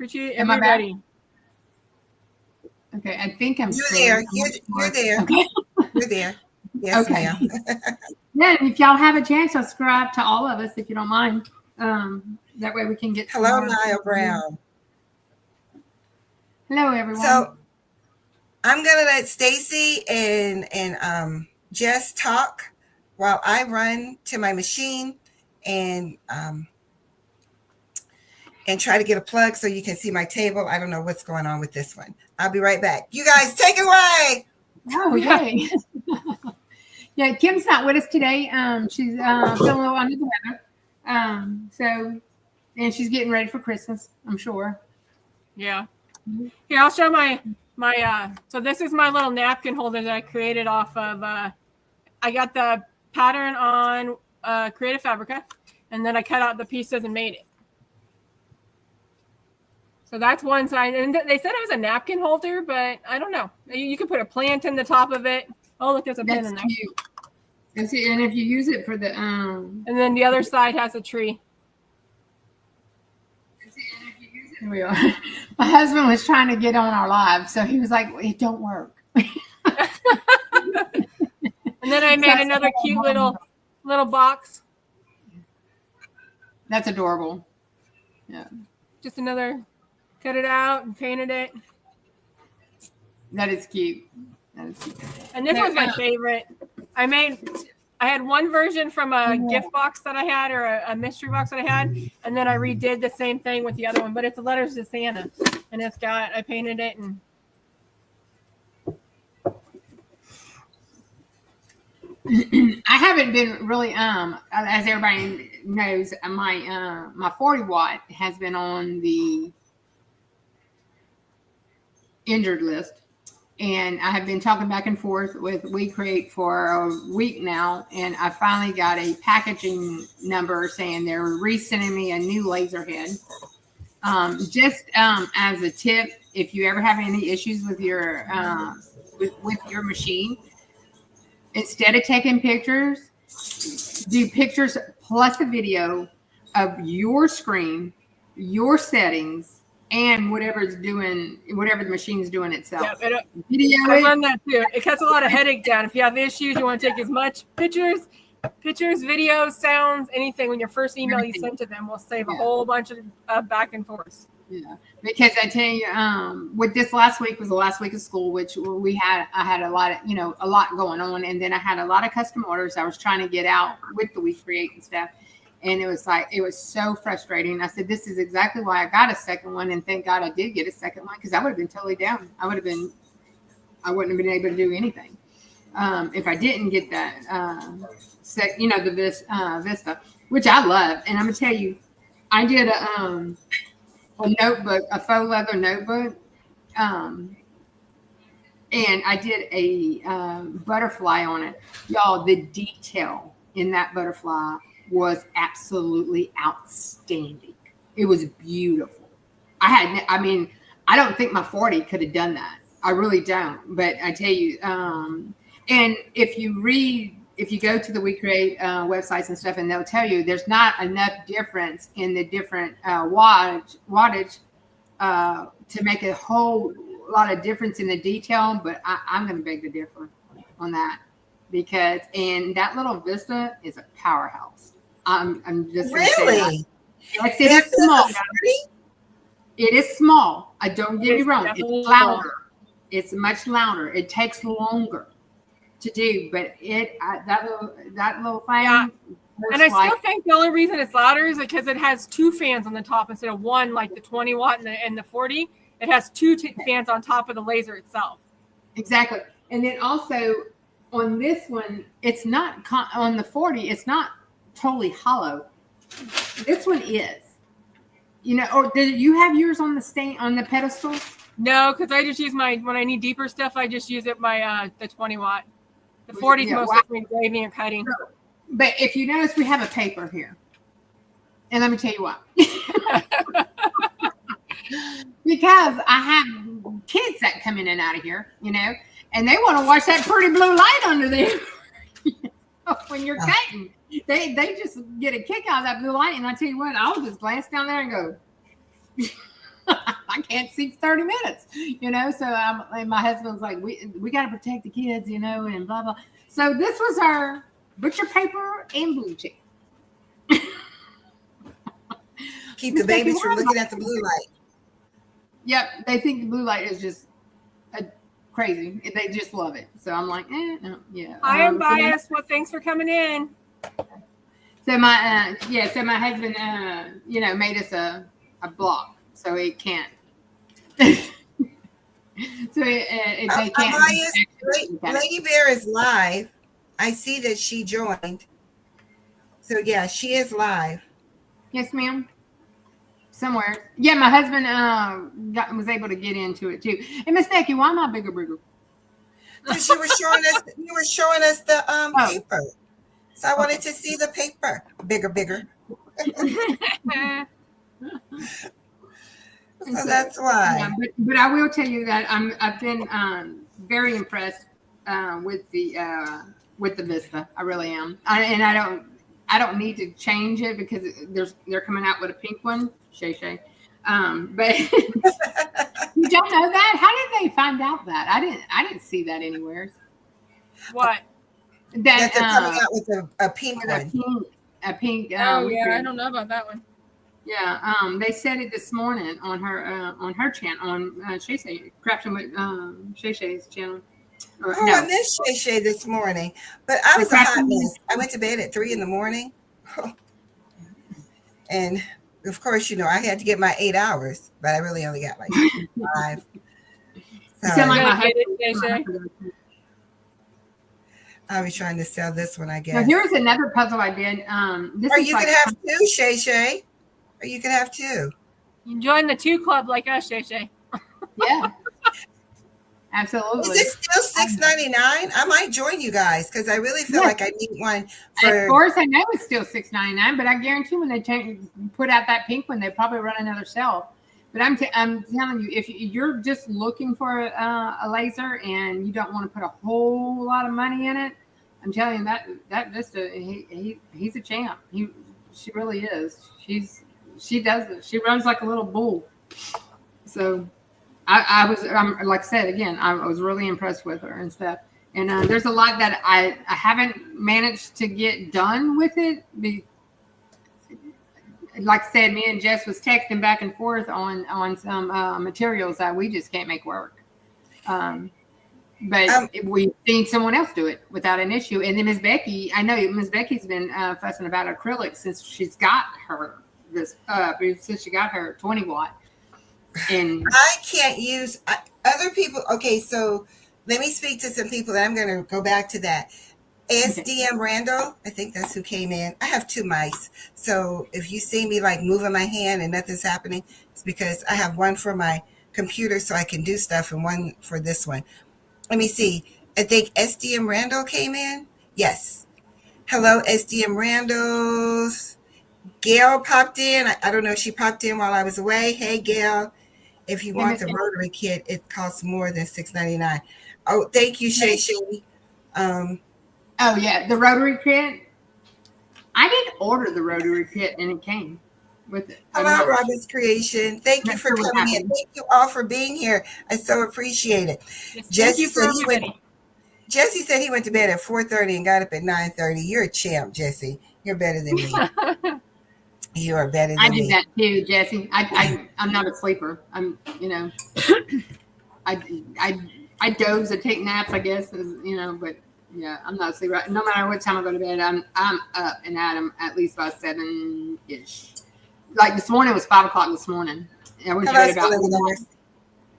Appreciate Am I back? everybody. Okay, I think I'm You're still there. You're there. Okay. You're there. Yes, Okay. ma'am. Yeah, and if y'all have a chance, subscribe to all of us if you don't mind. That way we can get. Hello, Lyle Brown. Hello, everyone. So I'm gonna let Stacy and Jess talk while I run to my machine and try to get a plug so you can see my table. I don't know what's going on with this one. I'll be right back. You guys take it away. Oh, okay. Yeah, Kim's not with us today. She's feeling a little under the weather. And she's getting ready for Christmas, I'm sure. Yeah. Here, I'll show my so this is my little napkin holder that I created off of I got the pattern on Creative Fabrica, and then I cut out the pieces and made it. So that's one side, and they said it was a napkin holder, but I don't know. You could put a plant in the top of it. Oh, look, there's a pin in there. Cute. And if you use it for the and then the other side has a tree. Here we are. My husband was trying to get on our live, so he was like, "It don't work." And then I made another cute little box. That's adorable. Yeah. Just another. Cut it out and painted it. That is cute. That is cute. And this was my favorite. I had one version from a gift box that I had, or a mystery box that I had, and then I redid the same thing with the other one, but it's the letters to Santa, and I painted it, and I haven't been really as everybody knows, my 40 watt has been on the injured list, and I have been talking back and forth with Wecreat for a week now, and I finally got a packaging number saying they're resending me a new laser head. Just as a tip, if you ever have any issues with your with your machine, instead of taking pictures, do pictures plus a video of your screen, your settings, and whatever the machine's doing itself. Yeah, I run that too. It cuts a lot of headache down. If you have issues, you want to take as much pictures, videos, sounds, anything. When your first email you send to them will save a whole bunch of back and forth. Yeah, because I tell you, with this last week was the last week of school, which I had a lot going on, and then I had a lot of custom orders I was trying to get out with the Wecreat and stuff. And it was so frustrating. I said, this is exactly why I got a second one. And thank God I did get a second one, because I would have been totally down. I wouldn't have been able to do anything if I didn't get that, the Vista, which I love. And I'm going to tell you, I did a notebook, a faux leather notebook. And I did a butterfly on it. Y'all, the detail in that butterfly was absolutely outstanding. It was beautiful. I don't think my 40 could have done that. I really don't. But I tell you, and if you go to the Wecreat websites and stuff, and they'll tell you there's not enough difference in the different wattage to make a whole lot of difference in the detail. But I'm going to beg to differ on that, because that little Vista is a powerhouse. I'm just really. Yes, it is small. It is small. I don't get me wrong. It's louder. It's much louder. It takes longer to do, but that little thing. Yeah. And I still think the only reason it's louder is because it has two fans on the top instead of one, like the 20 watt and the 40. It has two fans on top of the laser itself. Exactly. And then also on this one, it's not on the 40. It's not totally hollow. This one is, or did you have yours on the pedestal? No, because I just use when I need deeper stuff, I just use the 20 watt. The 40 is mostly for engraving and cutting. But if you notice, we have a paper here. And let me tell you why. Because I have kids that come in and out of here, and they want to watch that pretty blue light under there. When you're cutting, they just get a kick out of that blue light. And I tell you what, I'll just glance down there and go. can't see 30 minutes, So and my husband's like, we got to protect the kids, and blah, blah. So this was our butcher paper and blue cheese. Keep the babies from looking at the blue light. Yep, they think the blue light is just crazy. They just love it. So I'm like, no, yeah. I am biased. Well, thanks for coming in. So my my husband made us a block so it can't. So they can't. Lady Bear is live. I see that she joined. So yeah, she is live. Yes, ma'am. Somewhere. Yeah, my husband was able to get into it too. And Miss Becky, why am I bigger? Because you were showing us the paper. So I wanted to see the paper. Bigger. So that's why. Yeah, but I will tell you that I've been very impressed with the Vista. I really am. I don't need to change it because they're coming out with a pink one. Shay. But you don't know that? How did they find out that? I didn't see that anywhere. What? That they're coming out with a pink one. A pink. Oh yeah, I don't know about that one. Yeah, they said it this morning on her channel on Shay Crafting with Shay's channel. I missed Shay this morning, but I was a hot mess. I went to bed at 3 a.m, and of course, I had to get my 8 hours, but I really only got like 5. I was trying to sell this one, I guess. Now, here's another puzzle I did. Or you could have 2, Shay. Or you could have 2. You join the 2 club like us, Shay. Yeah. Absolutely. Is it still $6.99? I might join you guys because I really feel like I need one. Of course, I know it's still $6.99, but I guarantee when they put out that pink one, they probably run another sell. But I'm telling you, if you're just looking for a laser and you don't want to put a whole lot of money in it, I'm telling you that Vista, he's a champ. She really is. She does it. She runs like a little bull. So. I was, like I said, again, I was really impressed with her and stuff. And there's a lot that I haven't managed to get done with it. Like I said, me and Jess was texting back and forth on some materials that we just can't make work. But we've seen someone else do it without an issue. And then Miss Becky, I know Miss Becky's been fussing about acrylic since she's got her since she got her 20 watt. And I can't use other people. Okay, so let me speak to some people that I'm going to go back to that. SDM Randall, I think that's who came in. I have 2 mice. So if you see me like moving my hand and nothing's happening, it's because I have one for my computer so I can do stuff and one for this one. Let me see. I think SDM Randall came in. Yes. Hello, SDM Randalls. Gail popped in. I don't know if she popped in while I was away. Hey, Gail. If you want the rotary kit, it costs more than $6.99. Oh, thank you, Shay. Oh yeah, the rotary kit. I did order the rotary kit and it came with it. Hello, Robin's Creation. Thank you for coming in. Thank you all for being here. I so appreciate it. Yes, Jesse said he went to bed at 4:30 and got up at 9:30. You're a champ, Jesse. You're better than me. You are better than me. I did that too, Jesse. I'm not a sleeper. I doze and take naps, I guess, but yeah, I'm not a sleeper. No matter what time I go to bed, I'm up and at them at least by 7-ish. Like this morning, it was 5 o'clock this morning. I went to bed about midnight.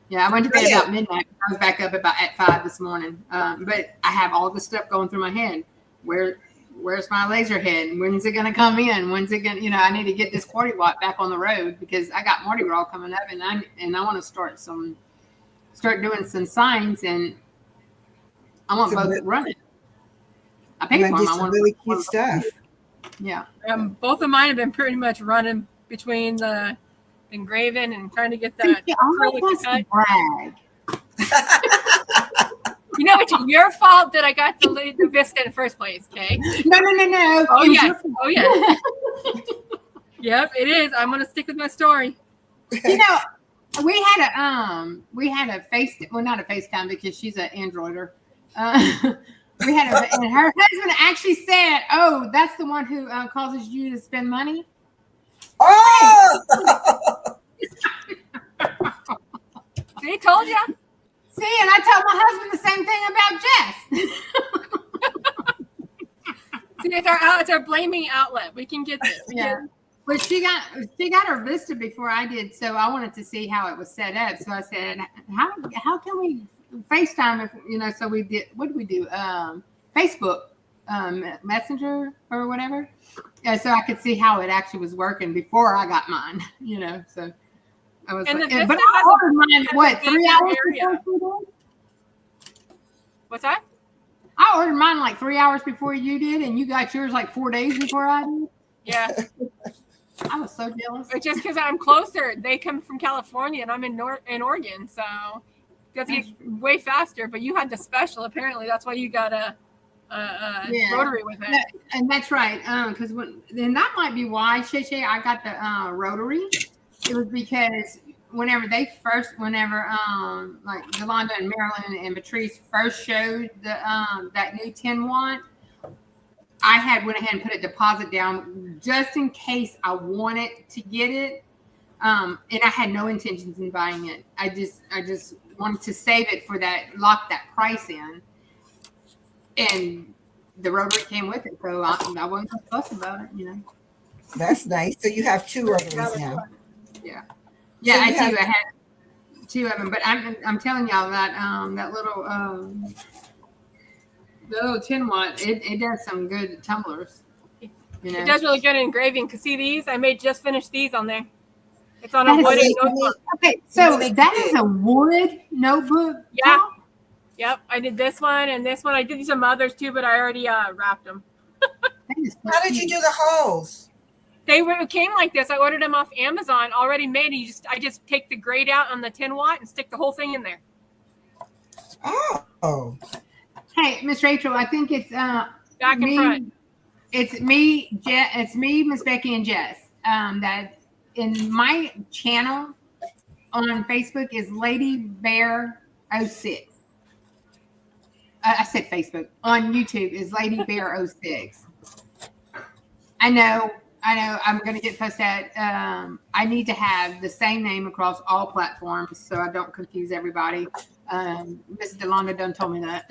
Yeah, I went to bed about midnight. I was back up at 5 this morning. But I have all this stuff going through my head. Where's my laser head? When's it going to come in? When's it going to, I need to get this 40 watt back on the road because I got Mardi Gras coming up and I want to start doing some signs and I want both running. I paid for them. I want really cute stuff. Yeah. Both of mine have been pretty much running between the engraving and trying to get that acrylic cut. Brag. It's your fault that I got the Vista in the first place, okay? No. Oh, yes. Yep, it is. I'm going to stick with my story. Let we had a face, well, not a FaceTime because she's an Androider. We had and her husband actually said, "Oh, that's the one who causes you to spend money." Oh, They told you. See, and I told my husband the same thing about Jess. See, it's our blaming outlet. We can get this. Yeah. But she got her listed before I did, so I wanted to see how it was set up. So I said, how can we FaceTime if so we did, what did we do? Facebook Messenger or whatever. Yeah, so I could see how it actually was working before I got mine, So I was And like, the but Vista I ordered mine what, 3 hours area. before? What's that? I ordered mine like 3 hours before you did, and you got yours like 4 days before I did. Yeah. I was so jealous. But just because I'm closer, they come from California and I'm in Oregon, so it get way faster. But you had the special, apparently. That's why you got a rotary with it. And that's right. Because and that might be why, Shay, I got the rotary. It was because whenever like Yolanda and Marilyn and Patrice first showed the that new 10-watt, I went ahead and put a deposit down just in case I wanted to get it. And I had no intentions in buying it. I just wanted to save it for that, lock that price in. And the rotary came with it, so I wasn't so fussed about it, that's nice. So you have 2 rotaries now. Yeah, So I do. I had 2 of them, but I'm telling y'all that that little the little 10-watt, it does some good tumblers. It does really good in engraving. Cause see these, I just finished these on there. It's on a wooden notebook. Okay, so that is a wood notebook. Yeah. Top? Yep, I did this one and this one. I did some others too, but I already wrapped them. How did you do the holes? They came like this. I ordered them off Amazon, already made. I just take the grate out on the 10-watt and stick the whole thing in there. Oh. Hey, Miss Rachel, I think it's back and front. It's me, Miss Becky, and Jess. That in my channel on Facebook is Lady Bear 06. I said Facebook. On YouTube is Lady Bear 06. I know. I'm going to get fussed at. I need to have the same name across all platforms so I don't confuse everybody. Miss Delonda done told me that.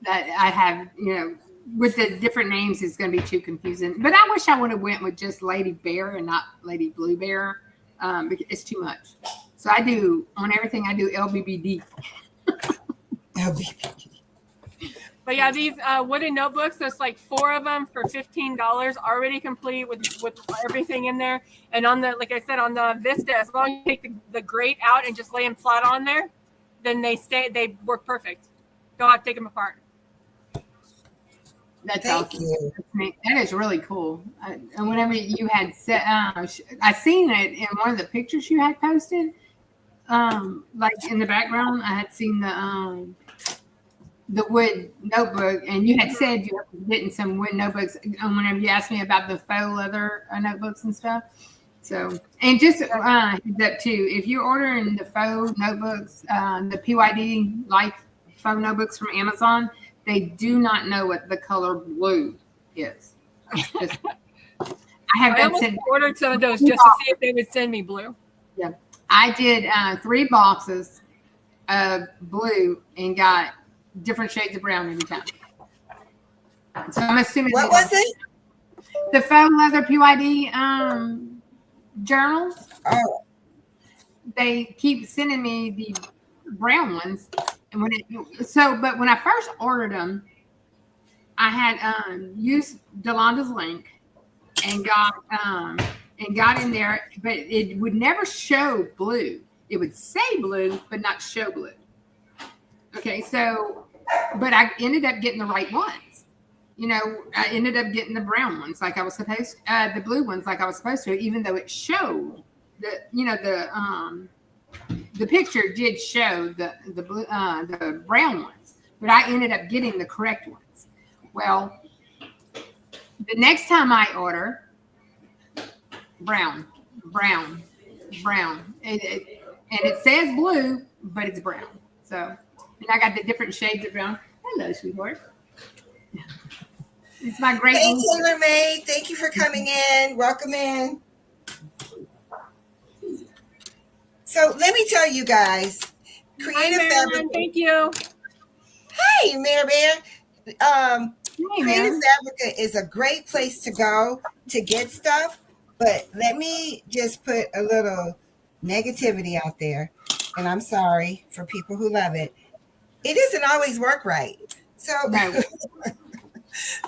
That I have, with the different names, it's going to be too confusing. But I wish I would have went with just Lady Bear and not Lady Blue Bear. Because it's too much. So I do, on everything I do, LBBD. LBBD. But yeah, these wooden notebooks, there's like 4 of them for $15, already complete with everything in there. And on the, like I said, on the Vista, as long as you take the grate out and just lay them flat on there, then they work perfect. Don't have to take them apart. That's awesome. That is really cool. And whenever you had said, I seen it in one of the pictures you had posted, like in the background, I had seen the wood notebook, and you had said you were getting some wood notebooks whenever you asked me about the faux leather notebooks and stuff. So, and just heads up too, if you're ordering the faux notebooks, the PYD Life faux notebooks from Amazon, they do not know what the color blue is. I almost ordered some of those just to see if they would send me blue. Yeah, I did 3 boxes of blue and got different shades of brown every time. So I'm assuming. What was it? The faux leather PYD journals. Oh. They keep sending me the brown ones, and but when I first ordered them, I had used Delonda's link and got in there, but it would never show blue. It would say blue, but not show blue. Okay, so, but I ended up getting the right ones. I ended up getting the brown ones like I was supposed to, the blue ones like I was supposed to, even though it showed the picture did show the blue, the brown ones, but I ended up getting the correct ones. Well, the next time I order brown, brown. And it says blue, but it's brown. So, and I got the different shades of brown. Hello, sweetheart. It's my great. Hey, Taylor May, thank you for coming in. Welcome in. So let me tell you guys, Creative Fabrica. Thank you. Hey, Mayor Bear. Hey, Creative man. Fabrica is a great place to go to get stuff, but let me just put a little negativity out there, and I'm sorry for people who love it. It doesn't always work right. So, No.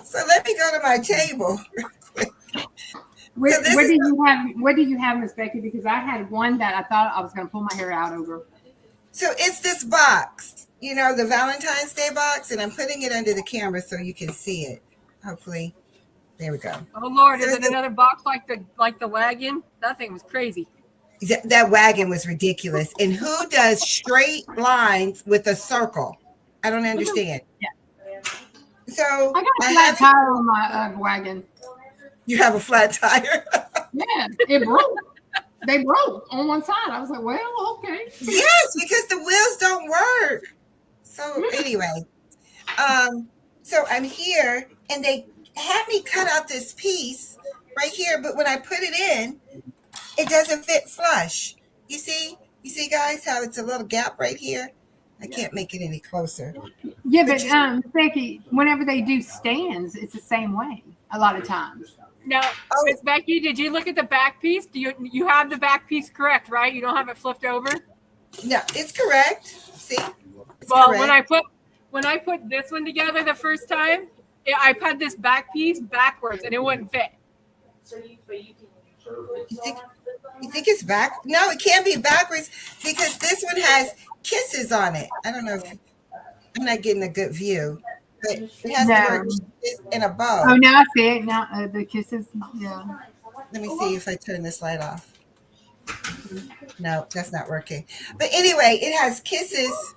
so let me go to my table. What, this what is do you have? What do you have, Miss Becky? Because I had one that I thought I was going to pull my hair out over. So it's this box, you know, the Valentine's Day box, and I'm putting it under the camera so you can see it. Hopefully, there we go. Oh Lord, is it another box like the wagon? That thing was crazy. That wagon was ridiculous. And who does straight lines with a circle? I don't understand. Yeah. So I got a flat tire on my wagon. You have a flat tire? Yeah, it broke. They broke on one side. I was like, well, okay. Yes, because the wheels don't work. So anyway, so I'm here and they had me cut out this piece right here, but when I put it in, it doesn't fit flush. You see guys how it's a little gap right here? I can't make it any closer. Yeah, but Becky, whenever they do stands, it's the same way a lot of times. Now, Miss Becky, did you look at the back piece? Do you have the back piece correct, right? You don't have it flipped over? No, it's correct. See? It's well, correct. when I put this one together the first time, I put this back piece backwards and it wouldn't fit. You think it's back? No, it can't be backwards because this one has kisses on it. I don't know if I'm not getting a good view, but it has the word kisses in a bow. Oh, now I see it. Now the kisses. Yeah. Let me see if I turn this light off. No, that's not working. But anyway, it has kisses.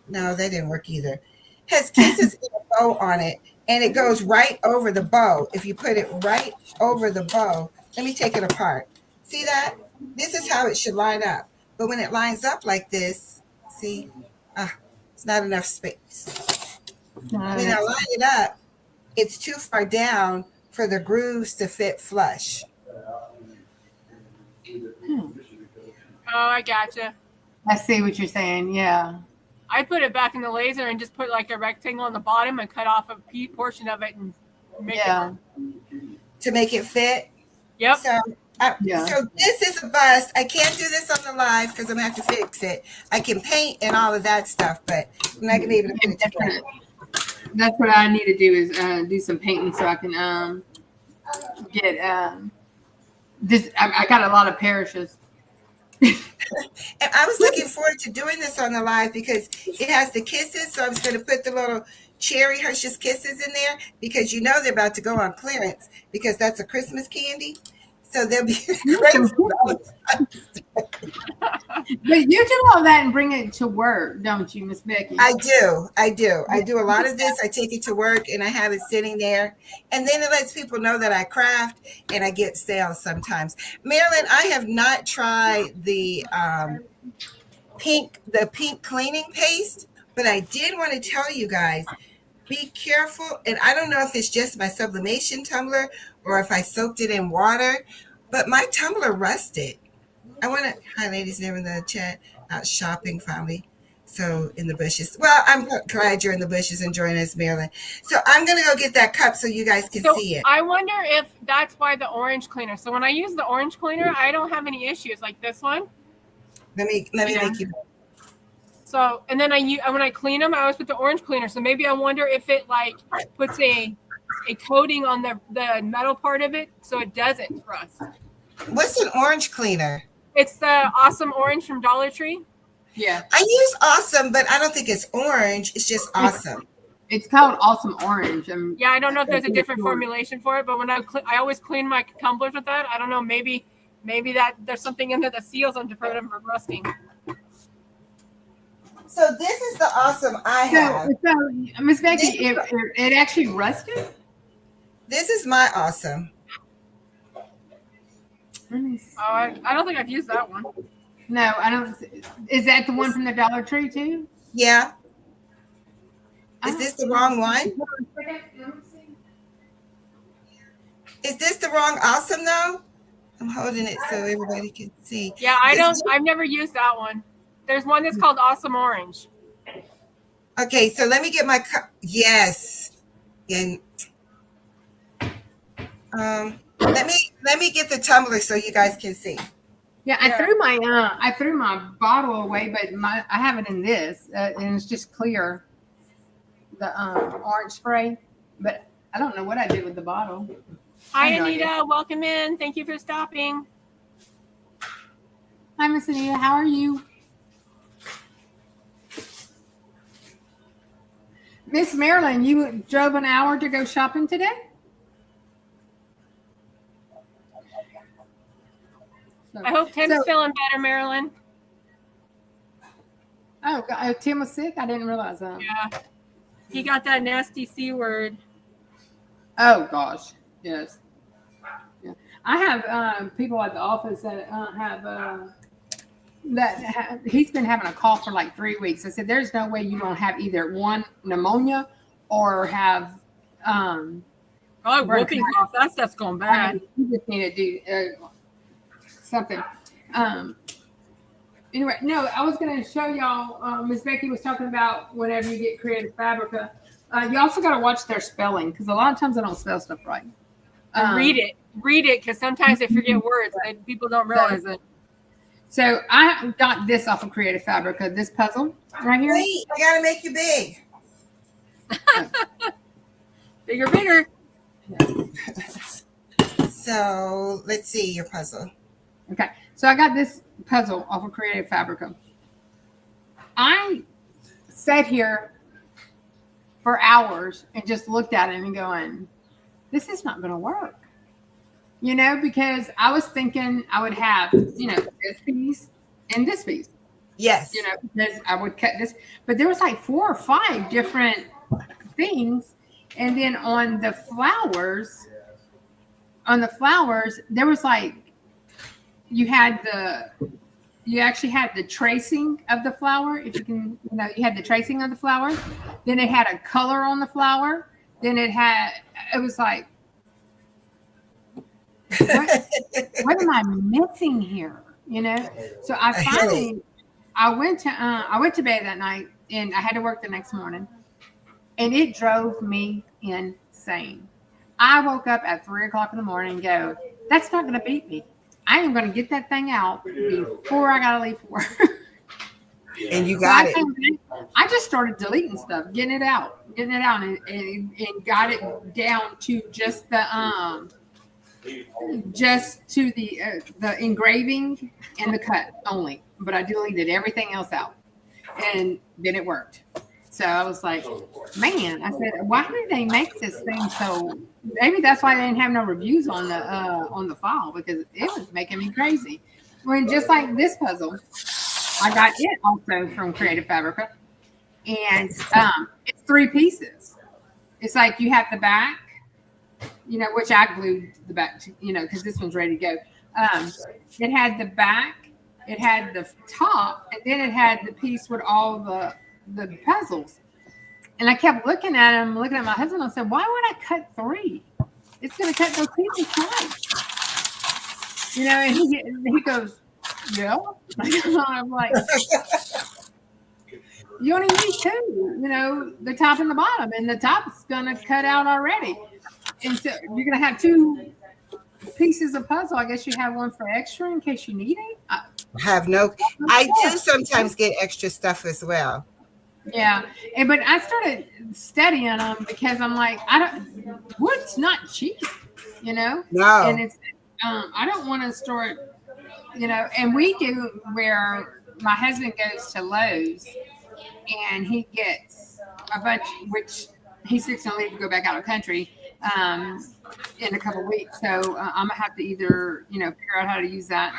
No, that didn't work either. It has kisses in a bow on it, and it goes right over the bow. If you put it right over the bow, let me take it apart. See that? This is how it should line up. But when it lines up like this, see, it's not enough space. When I line it up, it's too far down for the grooves to fit flush. Oh, I gotcha. I see what you're saying. Yeah. I put it back in the laser and just put like a rectangle on the bottom and cut off a portion of it and make it to make it fit. Yep. So this is a bust. I can't do this on the live because I'm gonna have to fix it. I can paint and all of that stuff, but I'm not gonna be able to put it together. That's what I need to do is do some painting so I can get this. I got a lot of parishes. And I was looking forward to doing this on the live because it has the kisses. So I was going to put the little cherry Hershey's Kisses in there because you know they're about to go on clearance because that's a Christmas candy. So they'll be great. But you do all that and bring it to work, don't you, Miss Becky? I do a lot of this. I take it to work and I have it sitting there, and then it lets people know that I craft and I get sales sometimes. Marilyn, I have not tried the pink cleaning paste, but I did want to tell you guys, be careful. And I don't know if it's just my sublimation tumbler or if I soaked it in water, but my tumbler rusted. I want to, hi ladies there in the chat, out shopping finally. So in the bushes. Well, I'm glad you're in the bushes enjoying us, Marilyn. So I'm going to go get that cup so you guys can see it. I wonder if that's why the orange cleaner. So when I use the orange cleaner, I don't have any issues like this one. Let me make you. So, and then when I clean them, I always put the orange cleaner. So maybe I wonder if it like puts a coating on the metal part of it so it doesn't rust. What's an orange cleaner? It's the Awesome Orange from Dollar Tree. Yeah. I use Awesome, but I don't think it's orange. It's just Awesome. It's called Awesome Orange. Yeah, I don't know if there's a different formulation for it, but when I always clean my tumblers with that. I don't know, maybe that there's something in there that seals them to prevent them from rusting. So this is the Awesome I have. So Miss Becky, it actually rusted? This is my Awesome. Let me see. Oh, I don't think I've used that one. No, I don't. Is that the one from the Dollar Tree too? Yeah. I Is don't- this the wrong one? Let me see. Is this the wrong awesome though? I'm holding it so everybody can see. Yeah, I've never used that one. There's one that's called Awesome Orange. Okay, so let me get my yes. And let me get the tumbler so you guys can see. Yeah, I threw my bottle away, but I have it in this, and it's just clear. The orange spray, but I don't know what I did with the bottle. Hi, I know Anita. Welcome in. Thank you for stopping. Hi, Miss Anita. How are you? Miss Marilyn, you drove an hour to go shopping today? I hope Tim's feeling better, Marilyn. Oh, Tim was sick? I didn't realize that. Yeah. He got that nasty C word. Oh, gosh. Yes. Yeah. I have people at the office that he's been having a cough for like 3 weeks. I said, there's no way you don't have either one pneumonia or have whooping cough. That stuff's going bad. You just need to do something. Anyway, no, I was going to show y'all. Miss Becky was talking about whenever you get Creative Fabrica, you also got to watch their spelling because a lot of times I don't spell stuff right. Read it, because sometimes they forget words and people don't realize it. So I got this off of Creative Fabrica, this puzzle right here. Wait, I gotta make you big. Bigger. So let's see your puzzle. Okay, so I got this puzzle off of Creative Fabrica. I sat here for hours and just looked at it and going, this is not going to work. You know, because I was thinking I would have, this piece and this piece. Yes. Because I would cut this. But there was like 4 or 5 different things. And then on the flowers, there was like, you actually had the tracing of the flower. If you can, you had the tracing of the flower. Then it had a color on the flower. Then it was like, what am I missing here? So I went to bed that night and I had to work the next morning, and it drove me insane. I woke up at 3 o'clock in the morning and go, that's not going to beat me. I am going to get that thing out before I got to leave for work. And you got it. I just started deleting stuff, getting it out, and got it down to just the engraving and the cut only. But I deleted everything else out, and then it worked. So I was like, man, I said, why did they make this thing so? Maybe that's why they didn't have no reviews on the file, because it was making me crazy. When just like this puzzle, I got it also from Creative Fabrica, and it's 3 pieces. It's like you have the back, which I glued the back to, because this one's ready to go. It had the back, it had the top, and then it had the piece with all the puzzles. And I kept looking at him, looking at my husband. I said, why would I cut 3? It's going to cut those pieces twice. And he goes, yeah. I'm like, you only need 2, the top and the bottom. And the top's going to cut out already. And so you're going to have 2 pieces of puzzle. I guess you have one for extra in case you need it. I do sometimes get extra stuff as well. Yeah, but I started studying them because I'm like, wood's not cheap, No. And it's, I don't want to start, and we do where my husband goes to Lowe's and he gets a bunch, which he's fixing to leave to go back out of the country in a couple of weeks. So I'm gonna have to either, figure out how to use that.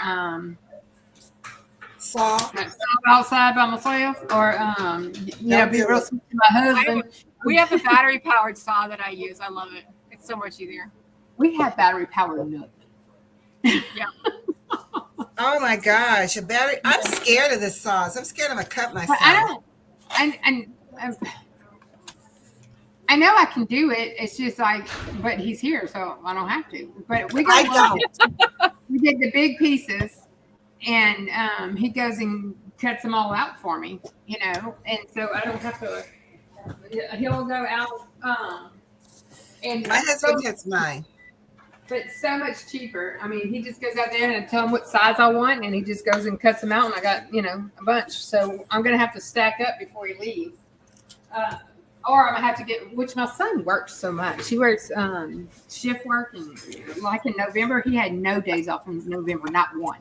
Saw outside by myself, or be real sweet to my husband. We have a battery powered saw that I use. I love it. It's so much easier. We have battery powered nothing. Oh my gosh, a battery. I'm scared of the saws. I'm scared I'm gonna cut But myself. I don't. And I know I can do it. It's just like, but he's here, so I don't have to. But we I got don't. we did the big pieces, and he goes and cuts them all out for me, and so I don't have to. He'll go out, and My husband cuts mine. but so much cheaper. I mean, he just goes out there and I tell him what size I want, and he just goes and cuts them out, and I got a bunch. So I'm gonna have to stack up before he leaves, or I'm gonna have to get. Which my son works so much. He works shift work, and like in November, he had no days off in November, not one,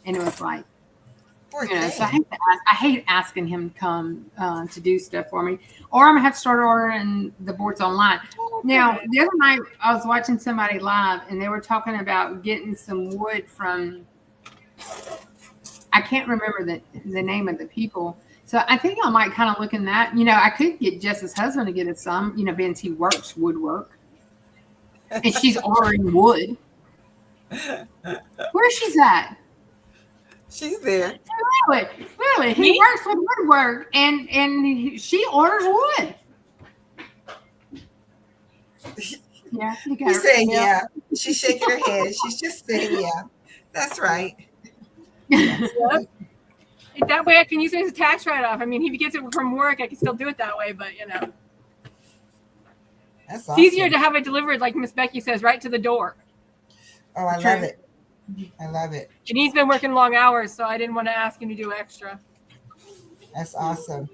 and it was like. Poor So thing. I hate asking him to come to do stuff for me, or I'm gonna have to start ordering the boards online. Now, the other night I was watching somebody live, and they were talking about getting some wood from. I can't remember the name of the people, so I think I might kind of look in that. I could get Jess's husband to get us some. Vince, he works woodwork, and she's ordering wood. Where's she's at? She's there. Really, he works with woodwork, and she orders wood. Yeah, She's saying yeah. She's shaking her head. She's just saying yeah. That's right. Yep. That way I can use it as a tax write-off. I mean, if he gets it from work, I can still do it that way, but That's it's easier to have it delivered, like Miss Becky says, right to the door. Oh, I love it. I love it. And he's been working long hours, so I didn't want to ask him to do extra. That's awesome.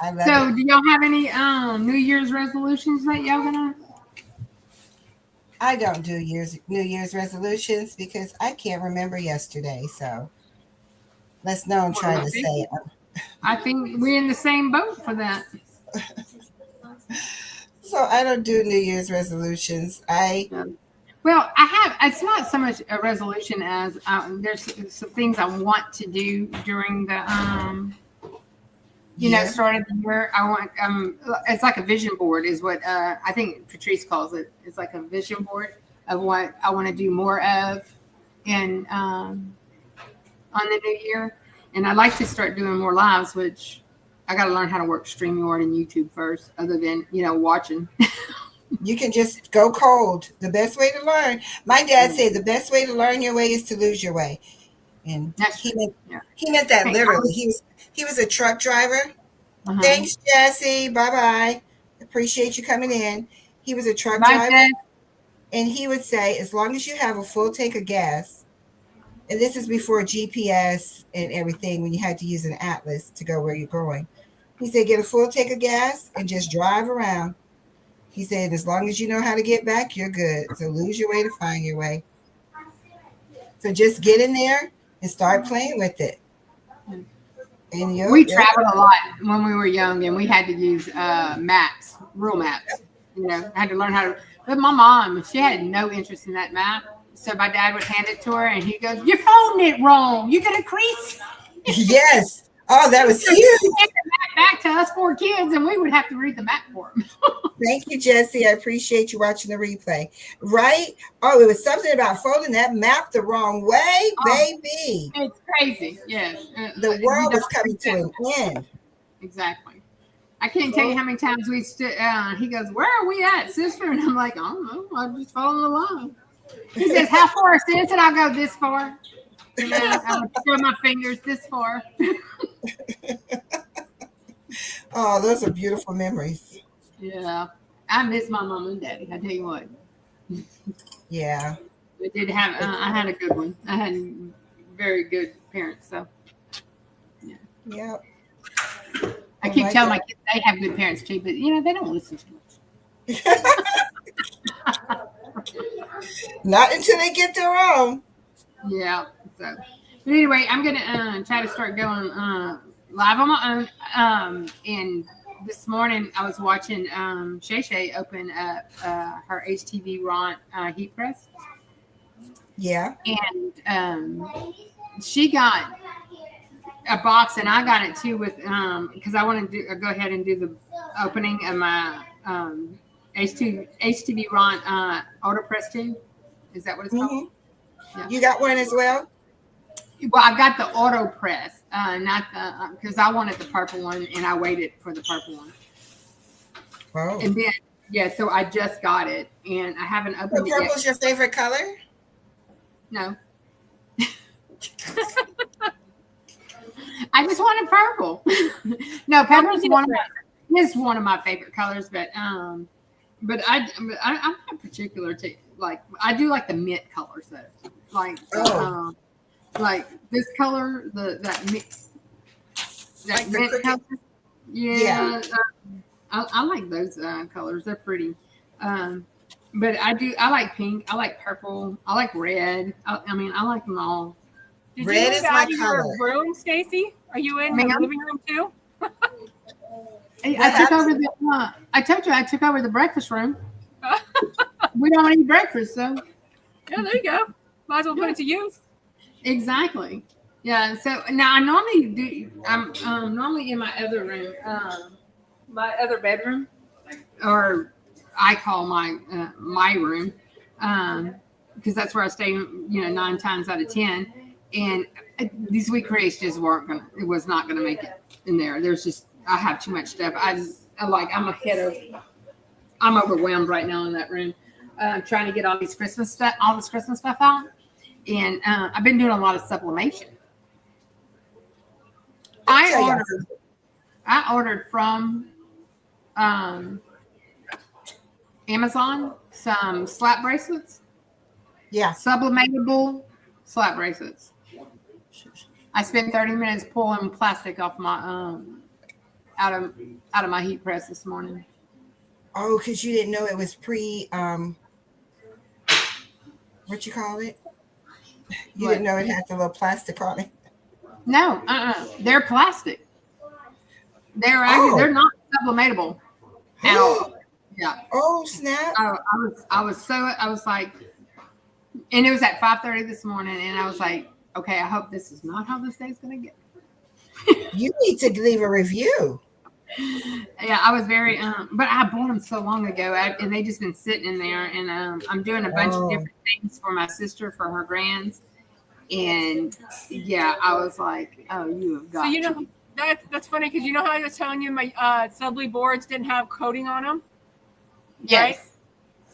I love So, it. do y'all have any New Year's resolutions that y'all gonna? I don't do New Year's resolutions because I can't remember yesterday. So let's know I'm trying to say it. I think we're in the same boat for that. So I don't do New Year's resolutions. Well, I have. It's not so much a resolution as there's some things I want to do during the start of the year. I want it's like a vision board is what I think Patrice calls it. It's like a vision board of what I want to do more of in on the new year. And I'd like to start doing more lives, which I got to learn how to work StreamYard and YouTube first, other than watching. You can just go cold. The best way to learn. My dad said the best way to learn your way is to lose your way. And he meant that literally. He was a truck driver. Uh-huh. Thanks, Jesse. Bye-bye. Appreciate you coming in. He was a truck driver. Dad. And he would say, as long as you have a full tank of gas, and this is before GPS and everything, when you had to use an atlas to go where you're going. He said, get a full tank of gas and just drive around. He said, as long as you know how to get back, you're good. So lose your way to find your way. So just get in there and start playing with it. And we traveled a lot when we were young, and we had to use maps, real maps. I had to learn how to. But my mom, she had no interest in that map. So my dad would hand it to her, and he goes, "You're folding it wrong. You got a crease." Yes. Oh, that was huge. He handed the map back to us 4 kids, and we would have to read the map for him. Thank you, Jesse. I appreciate you watching the replay. Right? Oh, it was something about folding that map the wrong way, baby. It's crazy. Yes. The world was coming to an end. Exactly. I can't tell you how many times we stood. He goes, "Where are we at, sister?" And I'm like, "I don't know. I'm just following the line." He says, "How far, sis?" And I'll go this far. I would throw my fingers this far. Oh, those are beautiful memories. Yeah, I miss my mom and daddy. I tell you what. Yeah, I did have. I had a good one. I had very good parents. So. Yeah. Yep. I keep telling my kids they have good parents too, but they don't listen too much. Not until they get their own. Yeah. So, but anyway, I'm gonna try to start going live on my own. And this morning I was watching Shay Shay open up her HTV Ron heat press. Yeah. And she got a box, and I got it too with because I want to go ahead and do the opening of my HTV Ron auto press too. Is that what it's called? You got one as well? Well, I got the auto press, not the because I wanted the purple one, and I waited for the purple one. Oh. And then so I just got it, and I haven't opened it yet. Purple's your favorite color? No. I just wanted purple. No, purple is one of my favorite colors, but I'm not particular to like. I do like the mint colors though, like this color, that Like mint color. Yeah. I like those colors. They're pretty. But I like pink. I like purple. I like red. I like them all. Did Red you is move my out of your color. room, Stacy? Are you in the living room too? I took over the. I told you I took over the breakfast room. We don't eat breakfast, so. Yeah, there you go. Might as well put it to use. Exactly. Yeah. So now I normally do. I'm normally in my other room, my other bedroom, or I call my room, because that's where I stay. 9 times out of 10. And these Wecreats just it was not gonna make it in there. I have too much stuff. I'm overwhelmed right now in that room, trying to get all this Christmas stuff out. And I've been doing a lot of sublimation. I ordered from Amazon some slap bracelets. Yeah. Sublimatable slap bracelets. I spent 30 minutes pulling plastic off my out of my heat press this morning. Oh, because you didn't know it was what you call it? You didn't know it had the little plastic on it. No, they're plastic. They're not sublimatable at all. Yeah. Oh snap! I was like, and it was at 5:30 this morning, and I was like, okay, I hope this is not how this day's gonna get. You need to leave a review. Yeah, I was very, but I bought them so long ago, and they just been sitting in there, and I'm doing a bunch of different things for my sister for her grands, and yeah, I was like, oh, you have got. So that's funny because how I was telling you my subly boards didn't have coating on them. Yes. Right?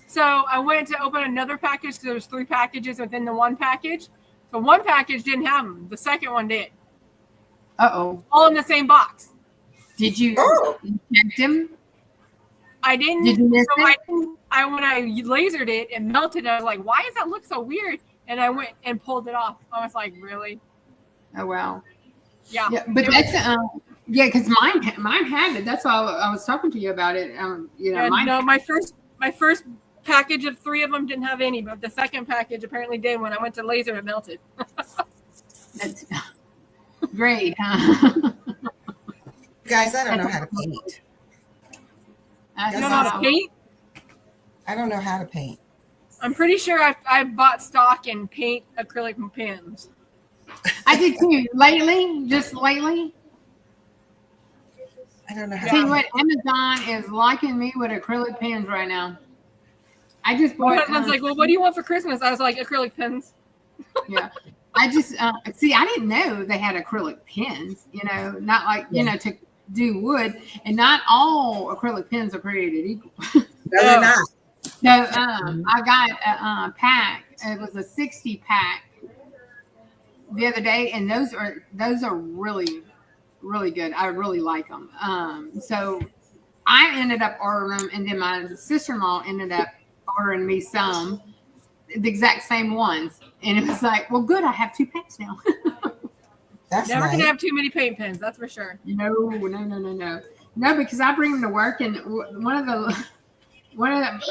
So I went to open another package because there was 3 packages within the one package. So one package didn't have them. The second one did. Uh-oh. All in the same box. Did you check them? I didn't. Did you miss it? When I lasered it, it melted. I was like, why does that look so weird? And I went and pulled it off. I was like, really? Oh, wow. Yeah. But that's because mine had it. That's why I was talking to you about it. My first package of 3 of them didn't have any, but the second package apparently did. When I went to laser, it melted. That's great, huh? Guys, I don't know how to paint. You don't know how to paint? I don't know how to paint. I'm pretty sure I bought stock and paint acrylic pens. I did too. Just lately. I don't know how. See what Amazon is liking me with acrylic pens right now. I just bought. My husband's like, well, what do you want for Christmas? I was like, acrylic pens. Yeah, I just see. I didn't know they had acrylic pens. Not like to do wood, and not all acrylic pens are created equal. No, they're not. So I got a pack. It was a 60 pack the other day, and those are really, really good. I really like them. So I ended up ordering them, and then my sister-in-law ended up ordering me some, the exact same ones, and it was like, well, good. I have 2 packs now. That's never nice. gonna have too many paint pens. That's for sure. No, because I bring them to work, and one of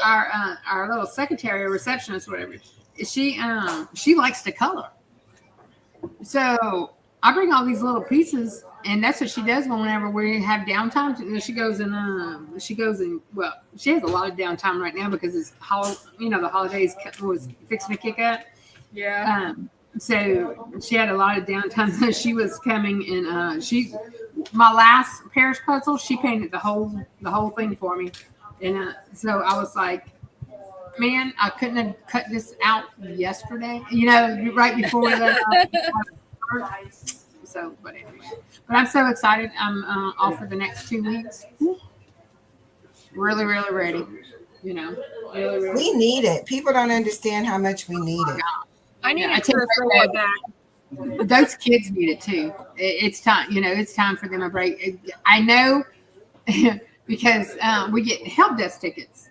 our little secretary or receptionist, whatever, she likes to color. So I bring all these little pieces, and that's what she does whenever we have downtime. She goes and well, she has a lot of downtime right now because it's the holidays was fixing to kick up. Yeah. So she had a lot of downtime. So she was coming, and my last Paris puzzle, she painted the whole thing for me, and so I was like, man, I couldn't have cut this out yesterday. You know, right before we let So, but anyway, but I'm so excited. I'm off for the next 2 weeks. Really, really ready. You know, really, really. We need it. People don't understand how much we need it. I need I it tell for you a what, that. those kids need it too. It's time. You know, it's time for them a break. I know because we get help desk tickets.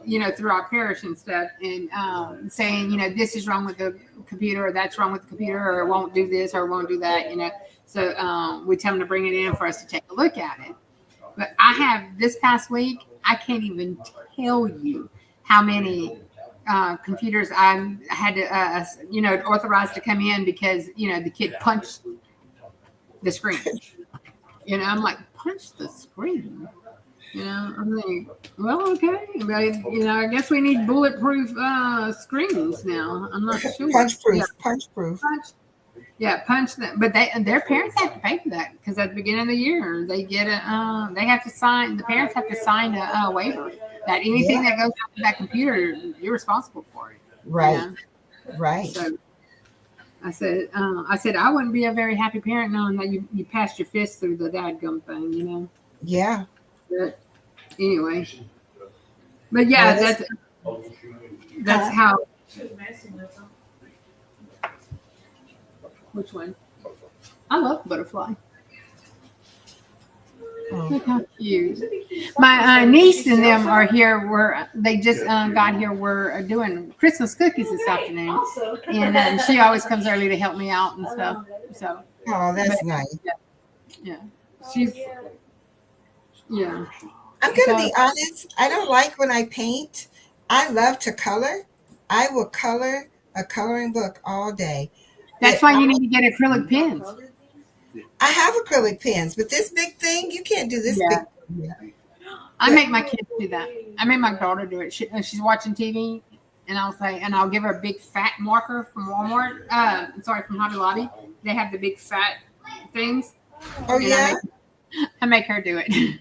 You know, through our parish and stuff, and saying, you know, this is wrong with the computer, or that's wrong with the computer, or it won't do this, or it won't do that, you know. So we tell them to bring it in for us to take a look at it. But I have this past week, I can't even tell you how many computers I had to, you know, authorize to come in because, you know, the kid punched the screen. You know, I'm like, punch the screen. You know, I'm like, well, okay. But, you know, I guess we need bulletproof screens now. I'm not sure. Punch proof. Yeah, Punch proof. punch them. But their parents have to pay for that because at the beginning of the year they get they have to sign. The parents have to sign a waiver that anything that goes on that computer, you're responsible for it. Right. You know? Right. So I said I wouldn't be a very happy parent knowing that you passed your fist through the dadgum thing. You know. Yeah. But anyway, but yeah, that's how. Which one? I love butterfly. Look how cute. My niece and them are here. They just got here. We're doing Christmas cookies this afternoon, and she always comes early to help me out and stuff. So. Oh, that's nice. Yeah. She's. Yeah. I'm going to be honest. I don't like when I paint. I love to color. I will color a coloring book all day. That's why you need to get acrylic pens. I have acrylic pens, but this big thing, you can't do this big thing. I make my kids do that. I made my daughter do it. She's watching TV, and I'll give her a big fat marker from Walmart. From Hobby Lobby. They have the big fat things. Oh, yeah? I make her do it.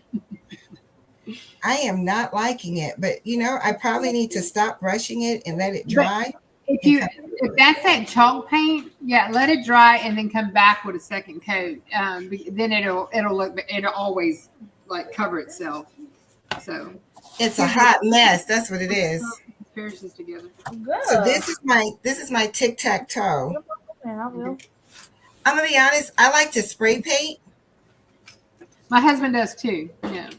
I am not liking it, but you know, I probably need to stop brushing it and let it dry. If that's that chalk paint, let it dry and then come back with a second coat. Then it'll always like cover itself. So it's a hot mess. That's what it is. Pierces together. So this is my tic-tac-toe. I'm gonna be honest. I like to spray paint. My husband does too. Yeah.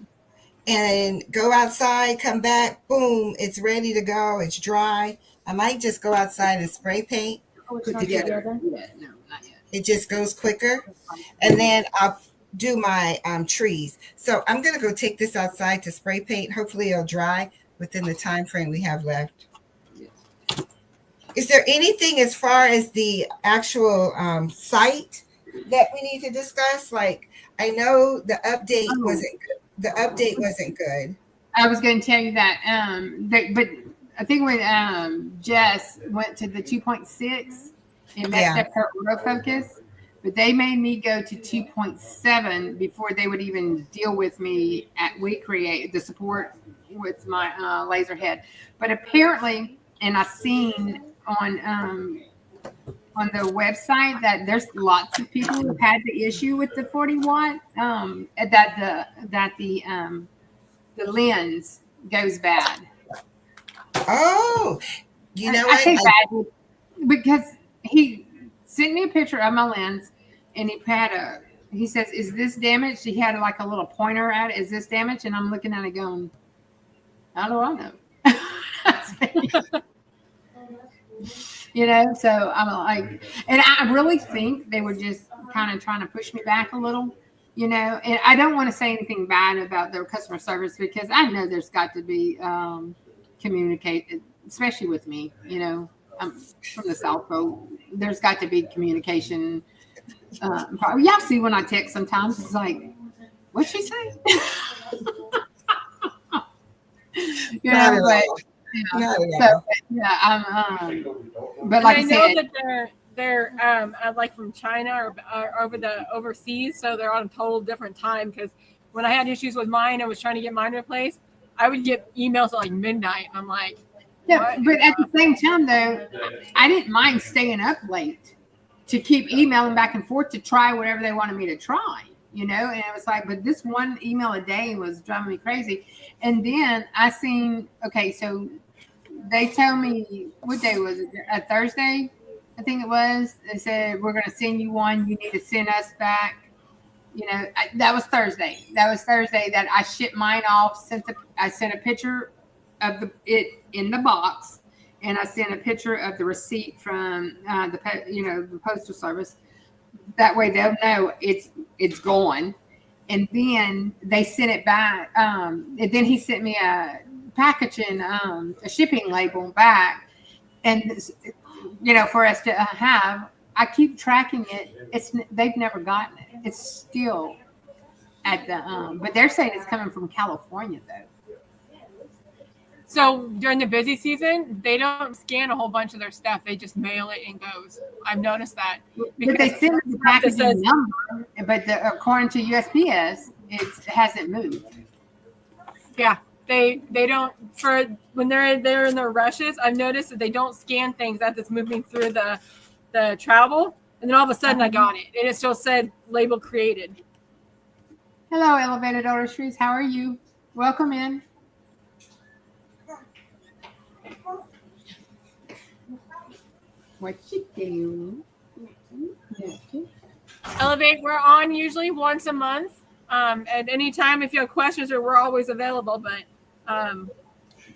And go outside, come back, boom, it's ready to go. It's dry. I might just go outside and spray paint. Put together. Yeah, no, not yet. It just goes quicker. And then I'll do my trees. So I'm going to go take this outside to spray paint. Hopefully it'll dry within the time frame we have left. Is there anything as far as the actual site that we need to discuss? Like, I know the update wasn't good. The update wasn't good. I was going to tell you that, but I think when Jess went to the 2.6, it messed up her autofocus. But they made me go to 2.7 before they would even deal with me at Wecreat, the support with my laser head. But apparently, and I've seen on the website that there's lots of people who had the issue with the 40 watt, that the lens goes bad. Oh, you know what? I say bad because he sent me a picture of my lens, and he says, "Is this damaged?" He had like a little pointer at it. Is this damaged? And I'm looking at it going, how do I know? You know, so I'm like, and I really think they were just kind of trying to push me back a little, you know, and I don't want to say anything bad about their customer service because I know there's got to be communicated, especially with me, you know, I'm from the South, so there's got to be communication. Y'all see when I text sometimes, it's like, what'd she say? You know, but but like I know that they're like from China or overseas, so they're on a total different time. Because when I had issues with mine, I was trying to get mine replaced. I would get emails at like midnight. And I'm like, Yeah, what? but at the same time, though, I didn't mind staying up late to keep emailing back and forth to try whatever they wanted me to try, you know? And it was like, but this one email a day was driving me crazy. And then I seen, okay, so they told me, what day was it? A Thursday, I think it was. They said, we're going to send you one. You need to send us back. You know, that was Thursday. That was Thursday that I shipped mine off. I sent a picture of it in the box, and I sent a picture of the receipt from the postal service. That way they'll know it's gone. And then they sent it back. And then he sent me a packaging, a shipping label back, and for us to have. I keep tracking it. They've never gotten it. It's still at the but they're saying it's coming from California though. So during the busy season, they don't scan a whole bunch of their stuff. They just mail it and goes. I've noticed that. But they send the packaging number, but according to USPS, it hasn't moved. Yeah, they don't, for when they're in their rushes. I've noticed that they don't scan things as it's moving through the travel, and then all of a sudden I got it, and it still said label created. Hello, Elevated Artistries. How are you? Welcome in. What you doing? Elevate, we're on usually once a month. At any time, if you have questions, we're always available. But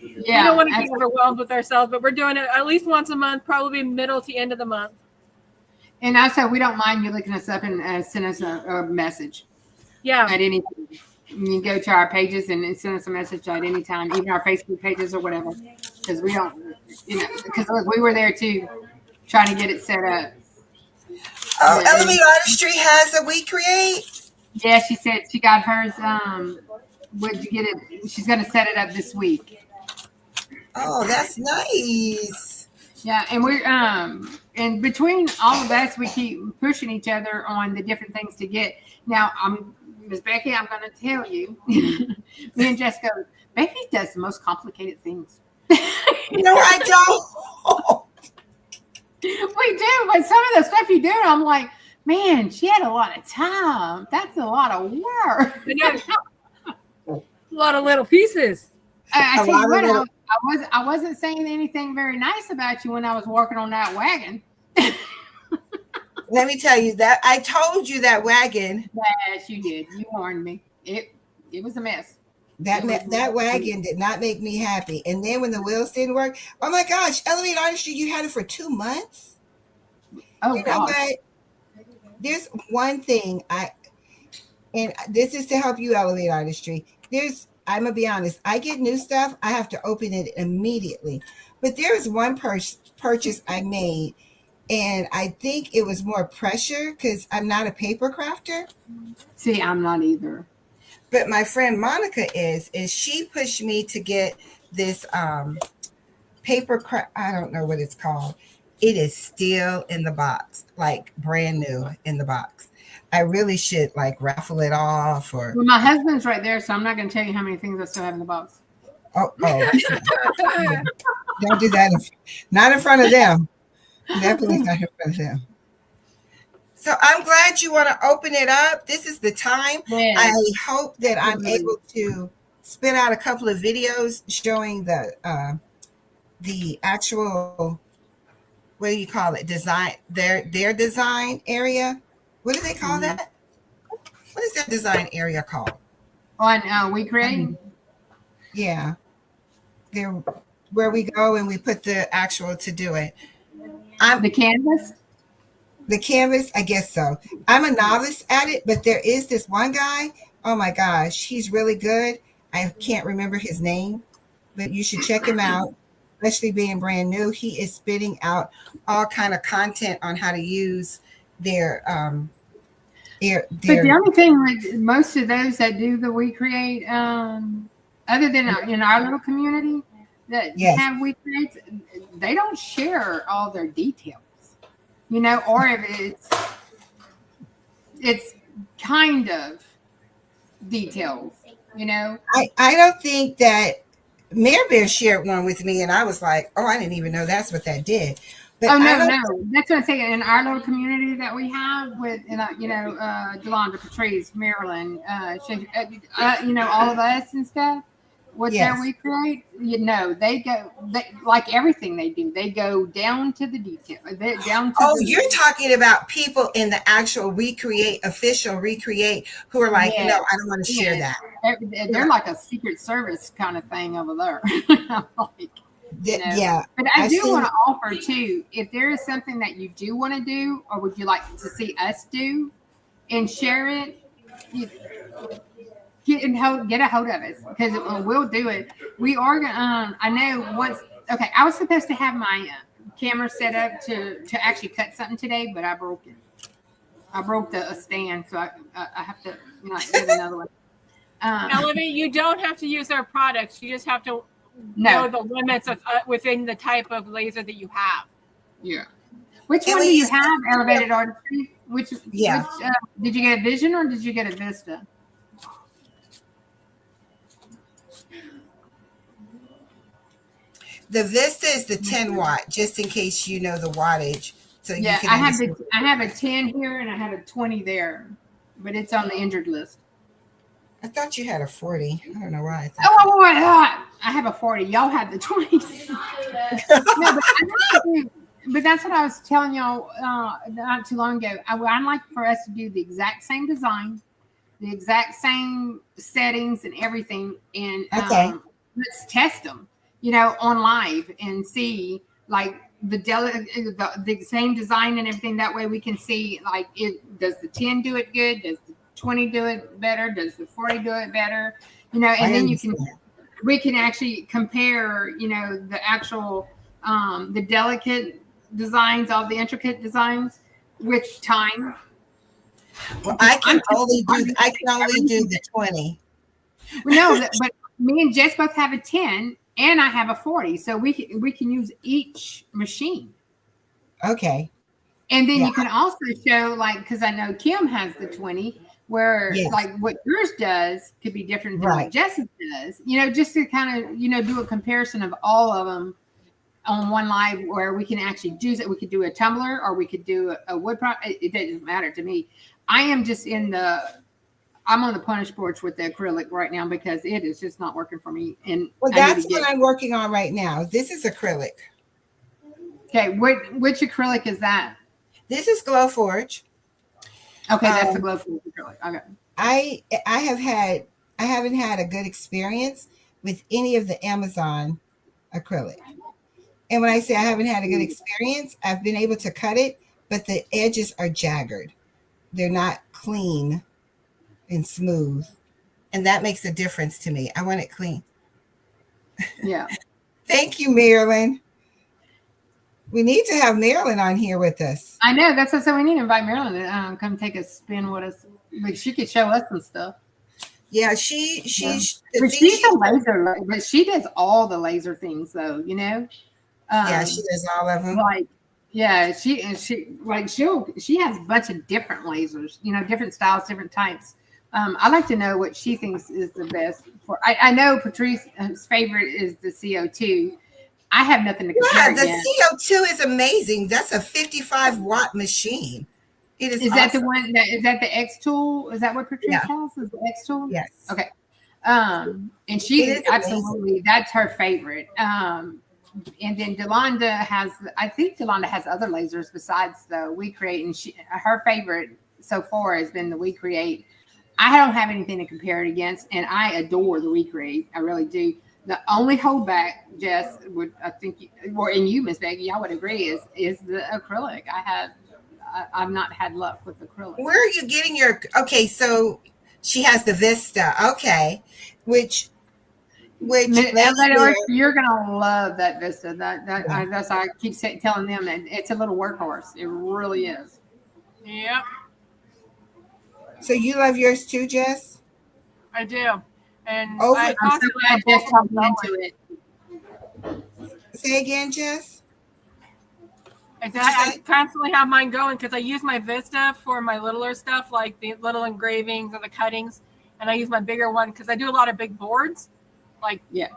we don't want to get overwhelmed with ourselves. But we're doing it at least once a month, probably middle to end of the month. And also, we don't mind you looking us up and send us a message. Yeah. At any time. You can go to our pages and send us a message at any time, even our Facebook pages or whatever. Because we don't, because we were there too, trying to get it set up. Oh, Elevate Artistry has a Wecreat? Yeah, she said she got hers. Would you get it? She's going to set it up this week. Oh, that's nice. Yeah, and we're and between all of us, we keep pushing each other on the different things to get. Now, Miss Becky, I'm going to tell you, me and Jessica, Becky does the most complicated things. No, I don't. We do, but some of the stuff you do, I'm like, man, she had a lot of time. That's a lot of work. A lot of little pieces. I tell you what, I wasn't saying anything very nice about you when I was working on that wagon. Let me tell you that I told you that wagon. Yes, you did. You warned me. It was a mess. That wagon did not make me happy. And then when the wheels didn't work, oh my gosh, Elevate Artistry, you had it for 2 months? Oh, gosh. There's one thing and this is to help you, Elevate Artistry. I'm going to be honest, I get new stuff, I have to open it immediately. But there was one purchase I made, and I think it was more pressure because I'm not a paper crafter. See, I'm not either. But my friend Monica is she pushed me to get this paper craft. I don't know what it's called. It is still in the box, like brand new in the box. I really should raffle it off or. Well, my husband's right there, so I'm not going to tell you how many things I still have in the box. Oh. Don't do that. Not in front of them. Definitely not in front of them. So I'm glad you want to open it up. This is the time. Yes. I hope that I'm able to spit out a couple of videos showing the actual, what do you call it? Design, their design area. What do they call that? What is that design area called? On Wecreat? Yeah. There, where we go and we put the actual to do it. The canvas? The canvas, I guess so. I'm a novice at it, but there is this one guy. Oh my gosh, he's really good. I can't remember his name, but you should check him out, especially being brand new. He is spitting out all kind of content on how to use their But the only thing, most of those that do the Wecreat, other than in our little community that have Wecreats, they don't share all their details. Or if it's kind of details, you know. I don't think that Mare Bear shared one with me, and I was like, oh, I didn't even know that's what that did. But Oh I no, don't. no, that's what I'm saying. In our little community that we have with, Delonda, Patrice, Marilyn, all of us and stuff. With their Yes. Wecreat, they like everything they do. They go down to the detail, down to Oh, the you're talking about people in the actual official Wecreat, who are like, no, yeah, I don't want to share yeah. that. They're like a secret service kind of thing over there. Like, Yeah, But I I've do seen. want to offer too, if there is something that you do want to do, or would you like to see us do and share it, you get a hold of us because we'll do it. We are gonna. I know once. Okay, I was supposed to have my camera set up to actually cut something today, but I broke it. I broke the stand, so I have to get another one. Elevate, you don't have to use our products. You just have to No. know the limits of within the type of laser that you have. Yeah. Which And one when do you you say- have, Elevated Artistry? Which Yeah. did you get a Vision or did you get a Vista? The Vista is the 10 watt, just in case you know the wattage, so you Yeah, can I have understand. I have a 10 here and I have a 20 there, but it's on the injured list. I thought you had a 40. I don't know why. I have a 40. Y'all have the 20s. No, but that's what I was telling y'all not too long ago. I'd like for us to do the exact same design, the exact same settings and everything, and Okay. let's test them, on live and see like the same design and everything. That way we can see like does the 10 do it good? Does the 20 do it better? Does the 40 do it better? And then we can actually compare, the actual the delicate designs, all the intricate designs, which time. Well, I can only do the 20. Well, no, but me and Jess both have a 10 and I have a 40. So we can use each machine. Okay. And then Yeah. you can also show, like, because I know Kim has the 20, where Yes. like what yours does could be different than Right. what Jess's does, just to kind of, do a comparison of all of them on one live where we can actually do it. We could do a tumbler or we could do a wood product. It doesn't matter to me. I am just I'm on the punish boards with the acrylic right now because it is just not working for me. And Well, that's what I'm working on right now. This is acrylic. Okay, which acrylic is that? This is Glowforge. Okay, that's the Glowforge acrylic. Okay. I haven't had a good experience with any of the Amazon acrylic. And when I say I haven't had a good experience, I've been able to cut it, but the edges are jagged. They're not clean and smooth. And that makes a difference to me. I want it clean. Yeah. Thank you, Marilyn. We need to have Marilyn on here with us. I know. That's what I said. We need to invite Marilyn to come take a spin with us. Like, she could show us some stuff. Yeah, she's a laser, but she does all the laser things though, yeah, she does all of them. Like, yeah, she has a bunch of different lasers, different styles, different types. I'd like to know what she thinks is the best for. I know Patrice's favorite is the CO2. I have nothing to compare. Yeah, the CO2 is amazing. That's a 55 watt machine. It is. Is awesome. That the one is that the X tool? Is that what Patrice has? Is the X tool? Yes. Okay. And she absolutely, that's her favorite. And then I think Delonda has other lasers besides the Wecreat, and her favorite so far has been the Wecreat. I don't have anything to compare it against, and I adore the Wecreat. I really do. The only holdback, Jess, and you, Miss Becky, y'all would agree, is the acrylic. I've not had luck with acrylic. Where are you getting your? Okay, so she has the Vista. Okay, which you're gonna love that Vista. That's I keep telling them that it's a little workhorse. It really is. Yep. So you love yours too, Jess? I do, and I just talked into it. Say again, Jess. I constantly have mine going because I use my Vista for my littler stuff, like the little engravings and the cuttings. and I use my bigger one because I do a lot of big boards, like Yeah.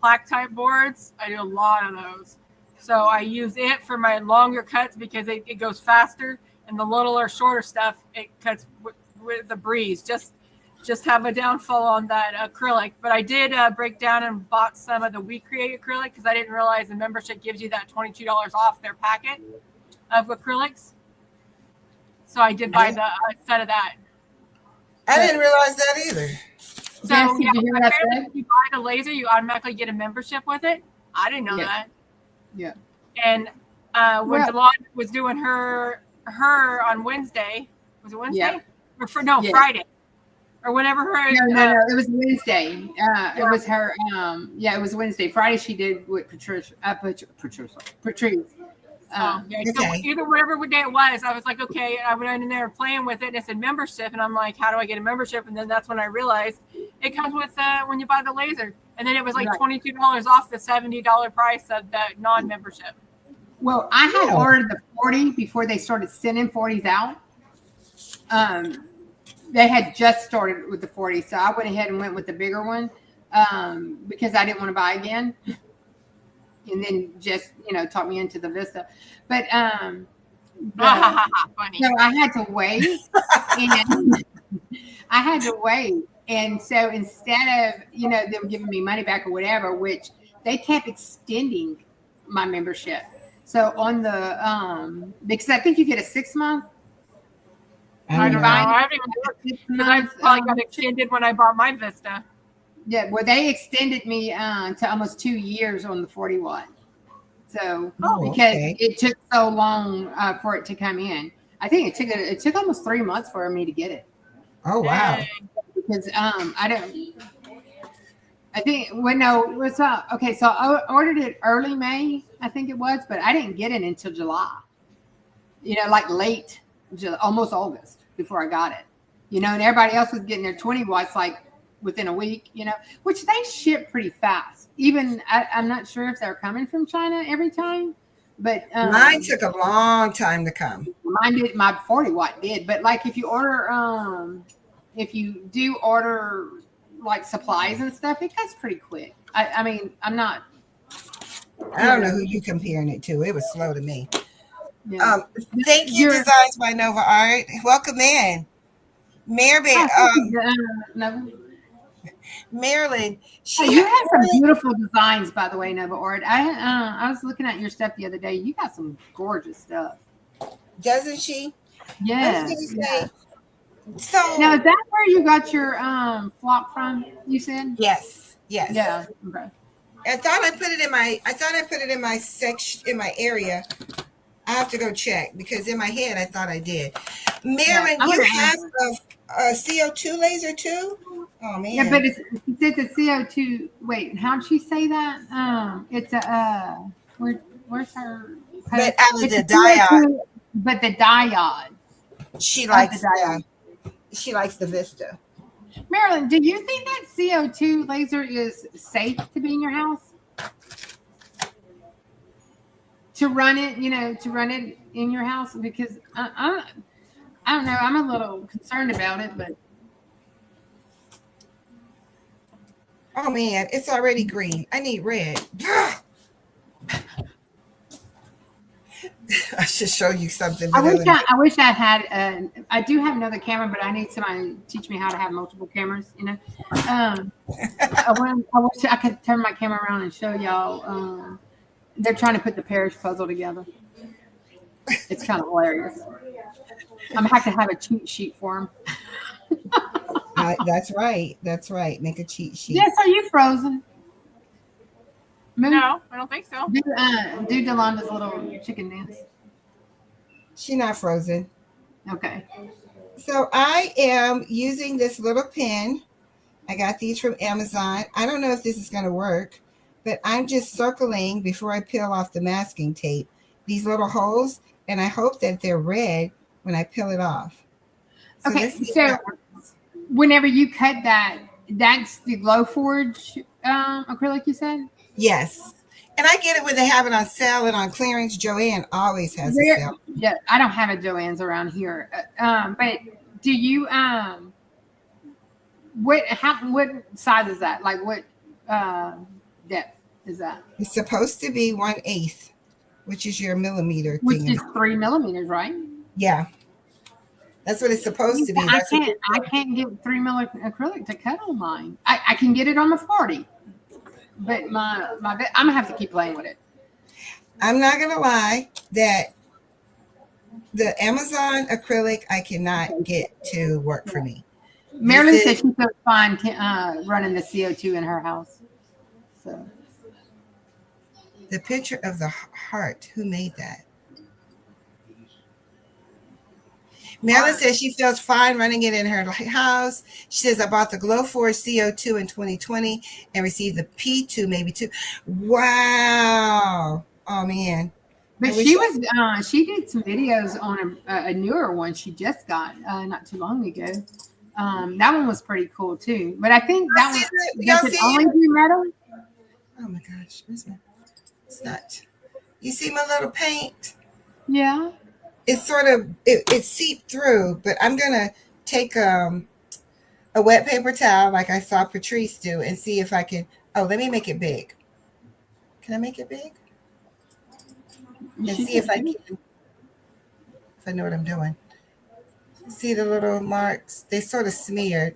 plaque type boards. I do a lot of those. So I use it for my longer cuts because it goes faster, and the littler, shorter stuff, it cuts with the breeze. Just have a downfall on that acrylic. But I did break down and bought some of the Wecreat acrylic because I didn't realize the membership gives you that $22 off their packet of acrylics. So I did buy the set of that. I didn't realize that either. So Jess, did you hear what I apparently said? if you buy the laser, you automatically get a membership with it. I didn't know Yeah. that. Yeah. And when Well- Delon was doing her on Wednesday, was it Wednesday? Yeah. Or Yeah. Friday, or whenever her. No. It was Wednesday. It was her. It was Wednesday. Friday she did with Patrice. Yeah. So Okay. either whatever day it was, I was like, okay. I went in there playing with it, and it said membership, and I'm like, how do I get a membership? And then that's when I realized it comes with when you buy the laser, and then it was like Right. $22 off the $70 price of the non-membership. Well, I had Oh. ordered the 40 before they started sending 40s out. They had just started with the 40, so I went ahead and went with the bigger one because I didn't want to buy again. And then just talk me into the Vista, but Funny. so I had to wait, and so instead of them giving me money back or whatever, which they kept extending my membership. So on the because I think you get a 6 month. I don't know. I haven't even looked because I probably got extended when I bought my Vista. Yeah, well, they extended me to almost 2 years on the 40 watt. So because it took so long for it to come in, I think it took almost 3 months for me to get it. Oh wow! Because okay. So I ordered it early May, I think it was, but I didn't get it until July. Like late, almost August before I got it. And everybody else was getting their 20 watts like within a week, which they ship pretty fast. Even I'm not sure if they're coming from China every time, but Mine took a long time to come. Mine did. My 40 watt did, but like if you do order like supplies and stuff, it goes pretty quick. I mean, I'm not. I don't know who you comparing it to. It was slow to me. Yeah. Thank you, Designs by Nova Art. Welcome in, Marilyn. You have some beautiful designs, by the way, Nova Art. I was looking at your stuff the other day. You got some gorgeous stuff. Doesn't she? Yeah. So now, is that where you got your flock from? You said yes. Yeah. Okay. I thought I put it in my section in my area. I have to go check because in my head I thought I did. Marilyn, you have a CO2 laser too? Oh man. Yeah, but it's a CO2. Wait, how'd she say that? It's a where's her? But out of the diode. But the diode. She likes the Vista. Marilyn, do you think that CO2 laser is safe to be in your house? To run it, in your house? Because I don't know. I'm a little concerned about it, but. Oh man, it's already green. I need red. I should show you something. I wish I had. I do have another camera, but I need somebody to teach me how to have multiple cameras. I wish I could turn my camera around and show y'all. They're trying to put the parish puzzle together. It's kind of hilarious. I'm gonna have to have a cheat sheet for them. That's right. That's right. Make a cheat sheet. Yes, are you frozen? No, I don't think so. Do Delanda's little chicken dance. She's not frozen. Okay. So I am using this little pen. I got these from Amazon. I don't know if this is going to work, but I'm just circling before I peel off the masking tape these little holes, and I hope that they're red when I peel it off. So whenever you cut that, that's the Glowforge acrylic you said? Yes. And I get it when they have it on sale and on clearance. Joanne always has a sale. Yeah, I don't have a Joann's around here. But do you What size is that? Like what depth is that? It's supposed to be 1/8, which is your millimeter Which thing. is 3 millimeters, right? Yeah. That's what it's supposed to be. I can't get 3 millimeter acrylic to cut on mine. I can get it on the 40, but I'm gonna have to keep playing with it. I'm not gonna lie that the Amazon acrylic I cannot get to work for me. Marilyn said she feels fine running the CO2 in her house. So the picture of the heart, who made that? Marilyn says she feels fine running it in her house. She says, I bought the Glowforge CO2 in 2020 and received the P2, maybe 2. Wow. Oh, man. But she did some videos on a newer one she just got not too long ago. That one was pretty cool, too. But I think that one, does it only do metal? Oh, my gosh. It's not. You see my little paint? Yeah. It's sort of, it seeped through, but I'm going to take a wet paper towel like I saw Patrice do and see if I can. Oh, let me make it big. Can I make it big? And see if I can. If I know what I'm doing. See the little marks? They sort of smeared.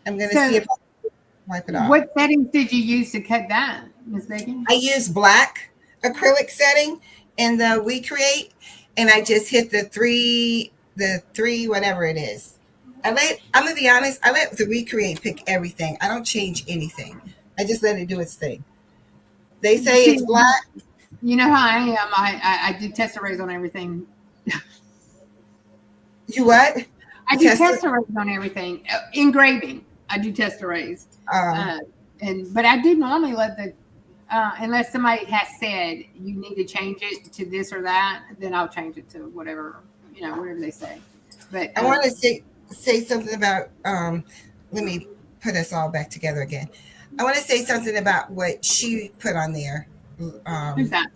I'm going to see if I can wipe it off. What settings did you use to cut that, Ms. Bacon? I used black acrylic setting in the Wecreat, and I just hit the three, whatever it is. I'm gonna be honest, I let the Wecreat pick everything. I don't change anything. I just let it do its thing. They say it's black. You know how I am. I do test arrays on everything. You what? I do test arrays on everything. Engraving, I do test arrays. But I do normally let the unless somebody has said you need to change it to this or that, then I'll change it to whatever they say. But I want to say something about. Let me put us all back together again. I want to say something about what she put on there. Who's that?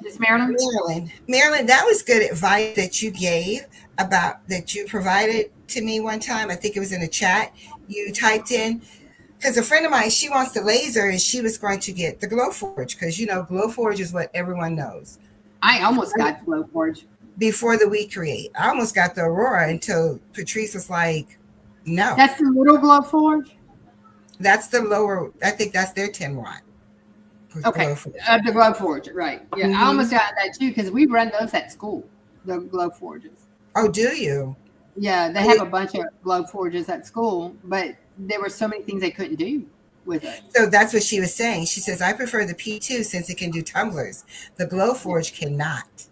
Miss Marilyn? Marilyn, that was good advice that you gave that you provided to me one time. I think it was in a chat. You typed in. Because a friend of mine, she wants the laser, and she was going to get the Glowforge because Glowforge is what everyone knows. I almost got the Glowforge before the Wecreat. I almost got the Aurora until Patrice was like, "No." That's the little Glowforge. That's the lower. I think that's their 10-watt. Okay, the Glowforge, right? Yeah, I almost got that too because we run those at school. The Glowforges. Oh, do you? Yeah, they have a bunch of Glowforges at school, but there were so many things they couldn't do with it. So that's what she was saying. She says, I prefer the P2 since it can do tumblers. The Glowforge cannot.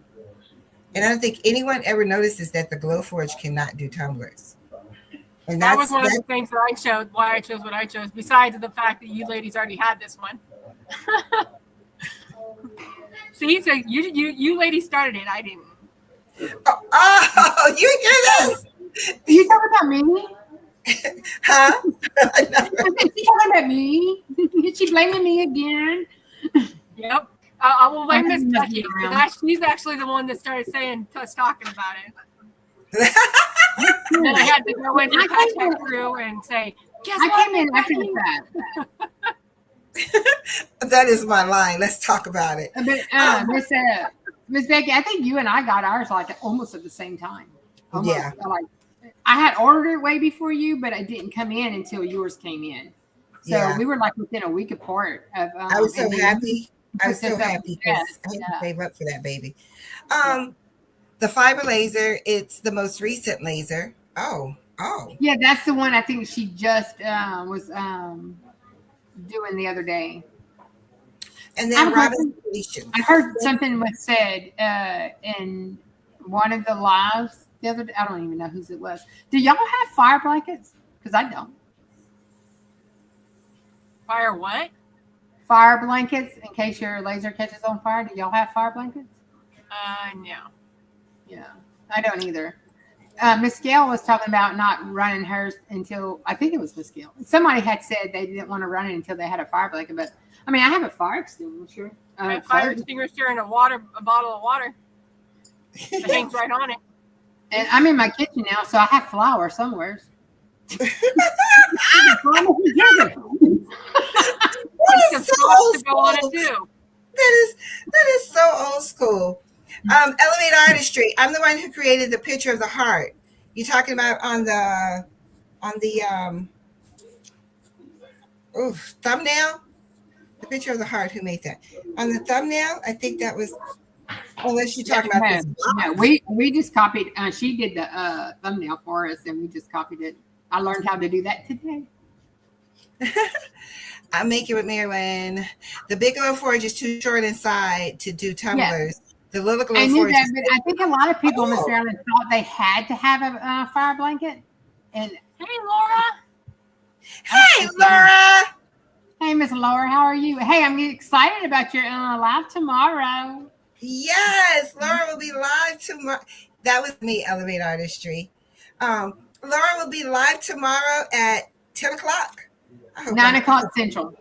And I don't think anyone ever notices that the Glowforge cannot do tumblers. And that was one of the things that I showed, why I chose what I chose, besides the fact that you ladies already had this one. See, so you ladies started it. I didn't. Oh, you hear this? You talking about me? Huh? She talking about me? She blaming me again? Yep. I will blame Miss Becky. She's actually the one that started talking about it. And then I had to go into the hashtag crew and say, guess what? I came in after the fact. That is my line. Let's talk about it. But Miss Becky, I think you and I got ours like almost at the same time. Almost, yeah. Like I had ordered it way before you, but it didn't come in until yours came in. So we were like within a week apart. I was so happy. I was so happy because I had to save up for that baby. The fiber laser, it's the most recent laser. Oh. Yeah, that's the one I think she just was doing the other day. And then I heard something was said in one of the lives the other day. I don't even know whose it was. Do y'all have fire blankets? Because I don't. Fire what? Fire blankets in case your laser catches on fire. Do y'all have fire blankets? No. Yeah, I don't either. Miss Gail was talking about not running hers until, I think it was Miss Gail. Somebody had said they didn't want to run it until they had a fire blanket, but I mean, I have a fire extinguisher. A fire extinguisher and a bottle of water. It hangs right on it. And I'm in my kitchen now, so I have flour somewhere. That is so old to go on school. it too. That is so old school. Elevate Artistry. I'm the one who created the picture of the heart. You talking about on the thumbnail? The picture of the heart. Who made that? On the thumbnail, I think that was. Unless you're talking about this. No, we just copied. She did the thumbnail for us, and we just copied it. I learned how to do that today. I make it with Marilyn. The big old forge is too short inside to do tumblers. Yeah. The little I knew forge. That, but I think a lot of people, Miss Marilyn, thought they had to have a fire blanket. And hey, Laura. Hey, Laura. Hey, Miss Laura, how are you? Hey, I'm excited about your live tomorrow. Yes, Laura will be live tomorrow. That was me, Elevate Artistry. Laura will be live tomorrow at 10 o'clock. 9 o'clock Central.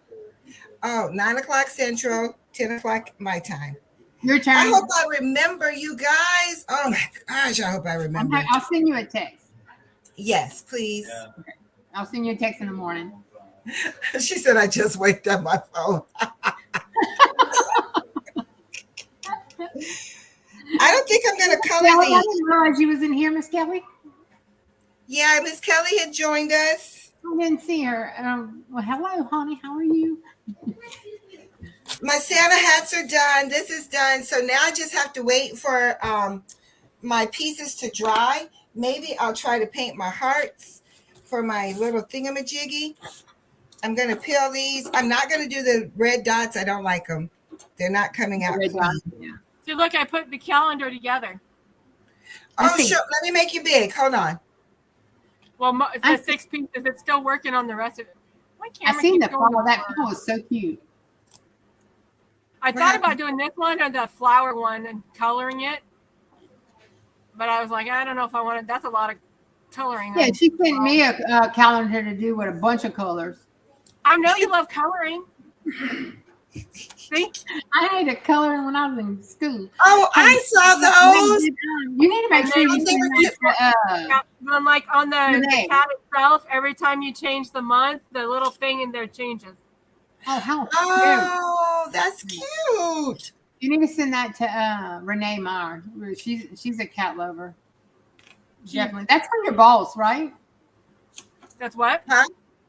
Oh, 9 o'clock Central, 10 o'clock my time. Your turn. I hope I remember you guys. Oh my gosh, I hope I remember. I'll send you a text. Yes, please. Yeah. Okay. I'll send you a text in the morning. She said, I just waked up my phone. I don't think I'm going to color Kelly, these. I didn't realize you was in here, Miss Kelly. Yeah, Miss Kelly had joined us. I didn't see her. Well, hello, honey. How are you? My Santa hats are done. This is done. So now I just have to wait for my pieces to dry. Maybe I'll try to paint my hearts for my little thingamajiggy. I'm going to peel these. I'm not going to do the red dots. I don't like them. They're not coming out clean. Yeah. See, look, I put the calendar together. Oh, sure. Let me make you big. Hold on. Well, the 6 pieces. It's still working on the rest of it. I seen the flower. That flower was so cute. I thought about doing this one or the flower one and coloring it. But I was like, I don't know if I want it. That's a lot of coloring. Yeah, she sent me a calendar to do with a bunch of colors. I know you love coloring. See? I hated coloring when I was in school. Oh, I saw those. You need to make sure you send that. Like on the cat itself, every time you change the month, the little thing in there changes. Oh, how cute. Oh, that's cute. You need to send that to Renee Meyer. She's a cat lover. Definitely. That's for your boss, right? That's what? Huh?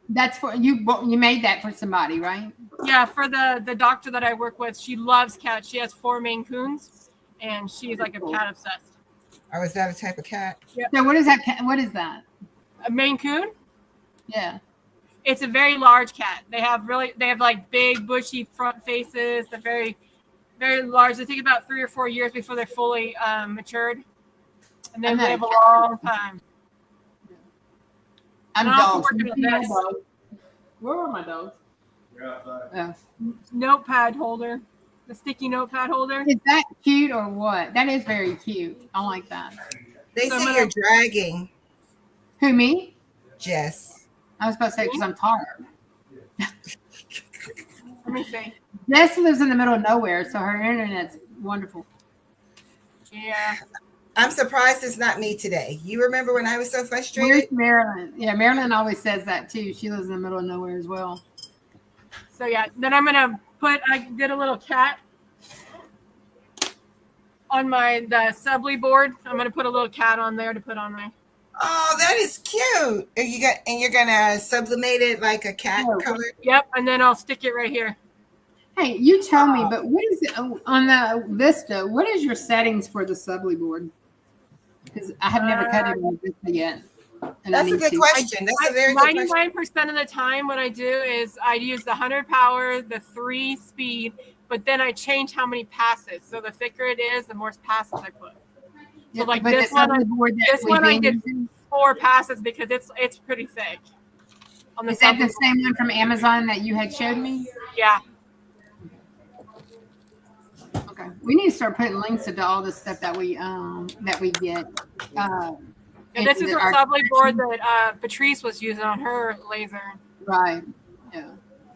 That's for you. You made that for somebody, right? Yeah, for the doctor that I work with. She loves cats. She has 4 Maine Coons, and she's like a cat obsessed. Oh, is that a type of cat? Yeah. So what is that? What is that? A Maine Coon? Yeah. It's a very large cat. They have like big bushy front faces. They're very, very large. They take about 3 or 4 years before they're fully matured, and they live a long time. I'm dogs. Where are my dogs? Notepad holder, the sticky notepad holder. Is that cute or what? That is very cute. I like that. They say you're dragging. Who, me? Jess. I was about to say because I'm tired. Let me see. Jess lives in the middle of nowhere, so her internet's wonderful. Yeah. I'm surprised it's not me today. You remember when I was so frustrated? Where's Marilyn? Yeah, Marilyn always says that too. She lives in the middle of nowhere as well. So yeah, then I'm gonna I did a little cat on the Subly board. I'm gonna put a little cat on there to put on my. Oh, that is cute. And you're gonna sublimate it like a cat color? Yep, and then I'll stick it right here. Hey, you tell me, but what is it on the Vista? What is your settings for the Subly board? Because I have never cut it on Vista yet. That's a good question. That's a very good question. 99% of the time, what I do is I use the 100 power, the 3 speed, but then I change how many passes. So the thicker it is, the more passes I put. So like this one, I did 4 passes because it's pretty thick. Is that the same one from Amazon that you had showed me? Yeah. Okay. We need to start putting links to all the stuff that we get. And this is her Subly board that Patrice was using on her laser. Right. Yeah.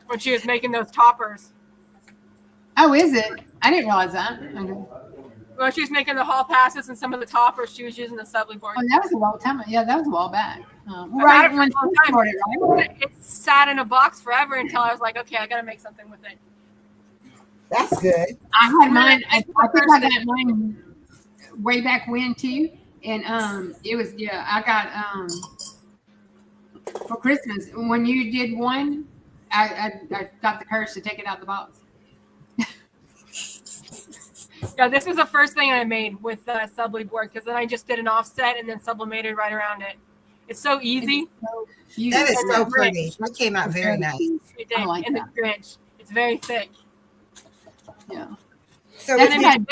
When she was making those toppers. Oh, is it? I didn't realize that. Okay. Well, she was making the hall passes and some of the toppers. She was using the subly board. Oh, that was a long time. Yeah, that was a while back. Right When for a long she time. started, right? It sat in a box forever until I was like, okay, I got to make something with it. That's good. I had mine. I think I got mine way back when too, and it was I got for Christmas when you did one, I got the courage to take it out of the box. Yeah, this was the first thing I made with the subly board because then I just did an offset and then sublimated right around it. It's so easy. That is so pretty. That came out very nice. It did. like and that. the Grinch. It's very thick. Yeah. So That's it's what I did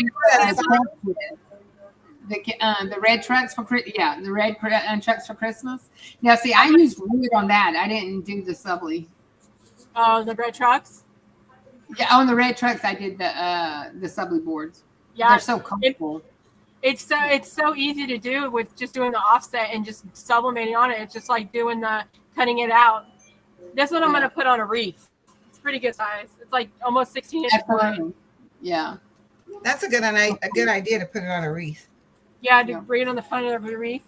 the red trucks for the red trucks for Christmas. Now, see, I used wood on that. I didn't do the subly. The red trucks. Yeah, on the red trucks, I did the subly boards. Yeah, they're so comfortable. It's so easy to do with just doing the offset and just sublimating on it. It's just like doing the cutting it out. This one I'm gonna put on a wreath. It's pretty good size. It's like almost 16 inches wide. Yeah, that's a good idea to put it on a wreath. Yeah, to bring it on the front of the wreath.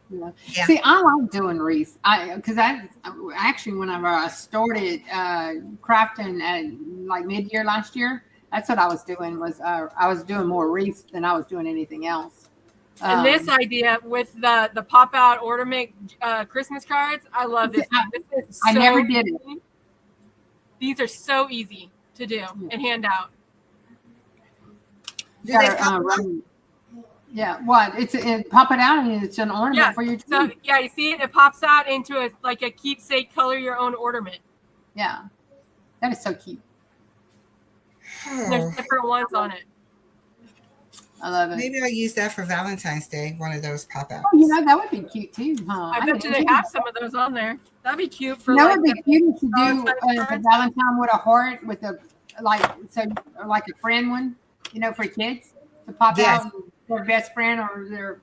Yeah. See, I like doing wreaths. Because I actually, whenever I started crafting at like mid-year last year, that's what I was doing. I was doing more wreaths than I was doing anything else. And this idea with the pop out ornament Christmas cards, I love this. I never did it. These are so easy to do and hand out. Do they pop out? Yeah, what? It pop it out and it's an ornament for your tree. So yeah, you see it? It pops out into a keepsake color your own ornament. Yeah, that is so cute. There's different ones on it. I love it. Maybe I'll use that for Valentine's Day. One of those pop outs. Oh, that would be cute too, huh? I bet you they have some of those on there. That'd be cute for. That would be cute to do a Valentine with a heart with a like a friend one, for kids to pop out. Their best friend or their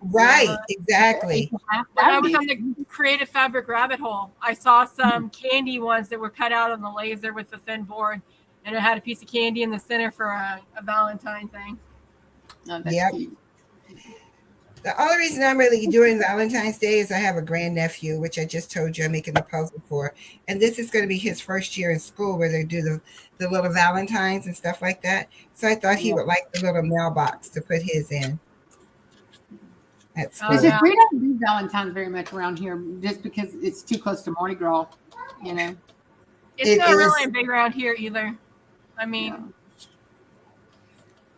exactly. When I was on the creative fabric rabbit hole, I saw some candy ones that were cut out on the laser with the thin board, and it had a piece of candy in the center for a Valentine thing. Oh, that's cute. The only reason I'm really doing Valentine's Day is I have a grandnephew, which I just told you I'm making the puzzle for. And this is going to be his first year in school where they do the little Valentines and stuff like that. So I thought he would like the little mailbox to put his in. That's we don't do Valentine's very much around here just because it's too close to Mardi Gras, It's not really big around here either. I mean,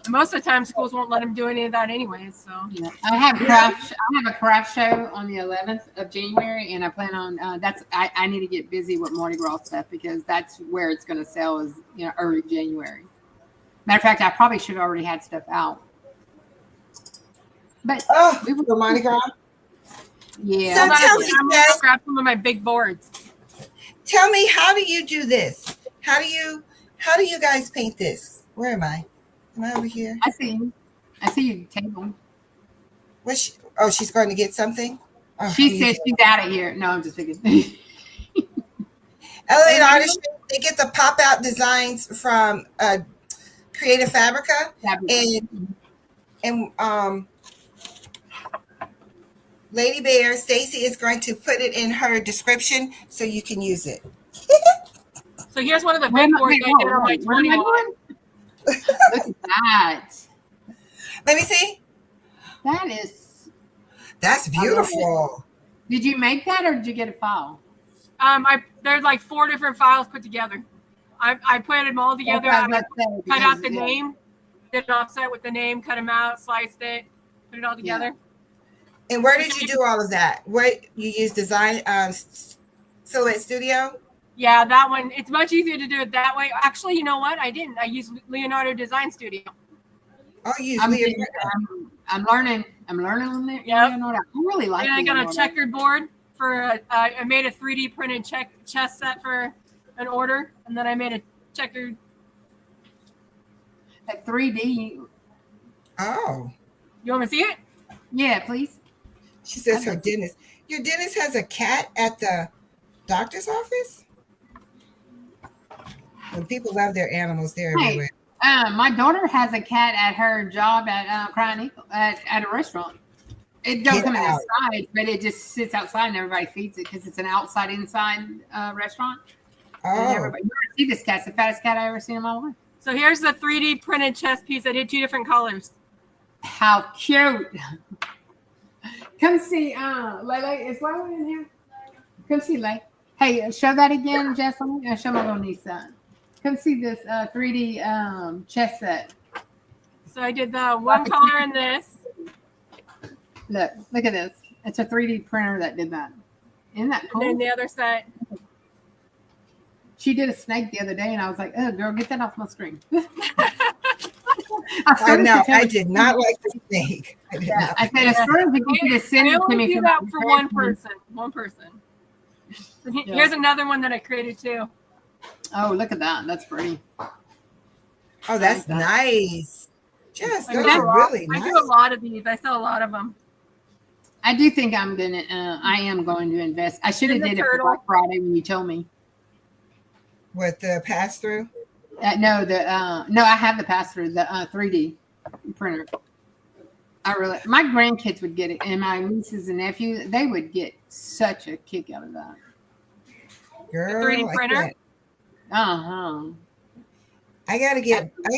most of the time schools won't let them do any of that anyways. So I have a craft show on the 11th of January, and I plan on I need to get busy with Mardi Gras stuff because that's where it's going to sell is early January. Matter of fact, I probably should have already had stuff out. But we were Mardi Gras. Yeah. So tell me, I'm gonna grab some of my big boards. Tell me, how do you do this? How do you guys paint this? Where am I? Am I over here? I see you. I see your table. She's going to get something? Oh, she says she's out of here. No, I'm just thinking. LA Artistry, they get the pop-out designs from Creative Fabrica. And Lady Bear, Stacy is going to put it in her description so you can use it. So here's one of the big boards I did on my 21. Look at that. Let me see. That's beautiful. Did you make that or did you get a file? There's like 4 different files put together. I put them all together. I cut out the name, did an offset with the name, cut them out, sliced it, put it all together. Yeah. And where did you do all of that? Where you use Design Silhouette Studio? Yeah, that one. It's much easier to do it that way. Actually, you know what? I didn't. I used Leonardo Design Studio. Oh, you use Leonardo. I'm learning on there. Yep. Leonardo. I really like it. And I got a checkered board for I made a 3D printed chess set for an order, and then I made a checkered. At 3D. Oh. You want me to see it? Yeah, please. She says her dentist. Your dentist has a cat at the doctor's office? When people love their animals, they're everywhere. My daughter has a cat at her job at Crying Eagle at a restaurant. It don't Get come out. inside, but it just sits outside and everybody feeds it because it's an outside inside restaurant. And Oh, everybody, you ever see this cat? It's the fattest cat I ever seen in my life. So here's the 3D printed chess piece. I did 2 different colors. How cute! Come see, Lele. Is Lele in here? Come see, Lele. Hey, show that again, Jess. Show my little niece that. Come see this 3D chess set. So I did the one color in this. Look at this. It's a 3D printer that did that. Isn't that cool? And then the other set. She did a snake the other day, and I was like, "Oh, girl, get that off my screen." I know. I did not like the snake. I did not. I said, as soon as you just send I it to only me do that for one person. One person. So here's another one that I created too. Oh, look at that. That's pretty. Oh, that's nice. Just I those do are really I nice. do a lot of these. I sell a lot of them. I do think I am going to invest. I should have And the did it for turtle. Black Friday when you told me. With the pass through. No, I have the pass through the 3D printer. My grandkids would get it, and my nieces and nephews, they would get such a kick out of that. Girl, 3D printer? I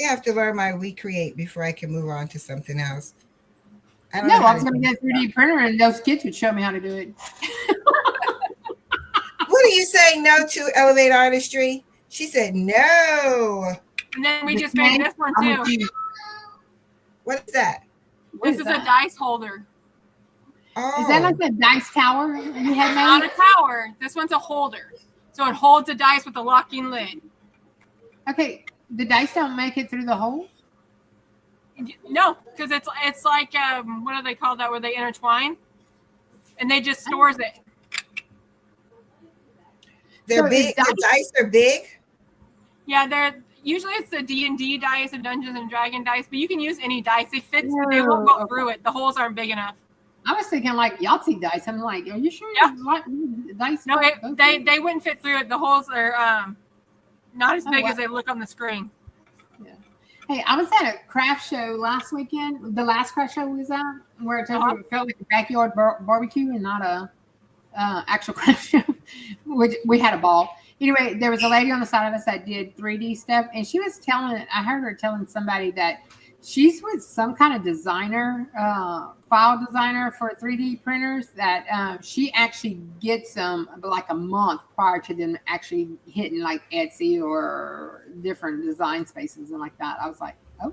have to learn my Wecreat before I can move on to something else. I was going to get a 3D printer, and those kids would show me how to do it. What are you saying no to, Elevate Artistry? She said no. And then we just made this one too. What is that? This is a dice holder. Oh, Is that like the dice tower you had Not made? a tower. This one's a holder. So it holds the dice with a locking lid. Okay, the dice don't make it through the holes? No, because it's like what do they call that where they intertwine? And they just stores it. they're So big. The dice are big. Yeah, they're usually it's the D&D dice and Dungeons and Dragon dice, but you can use any dice. It fits, but they won't go through it. The holes aren't big enough. I was thinking like Yahtzee dice. I'm like, are you sure? Yeah. Dice? No, they wouldn't fit through it. The holes are not as big wow. as they look on the screen. Hey, I was at a craft show last weekend. The last craft show we was at, where it told you it felt like a backyard barbecue and not a actual craft show, which we had a ball. Anyway, there was a lady on the side of us that did 3D stuff, and she was I heard her telling somebody that she's with some kind of designer, file designer for 3D printers that she actually gets them like a month prior to them actually hitting like Etsy or different design spaces and like that. I was like, oh.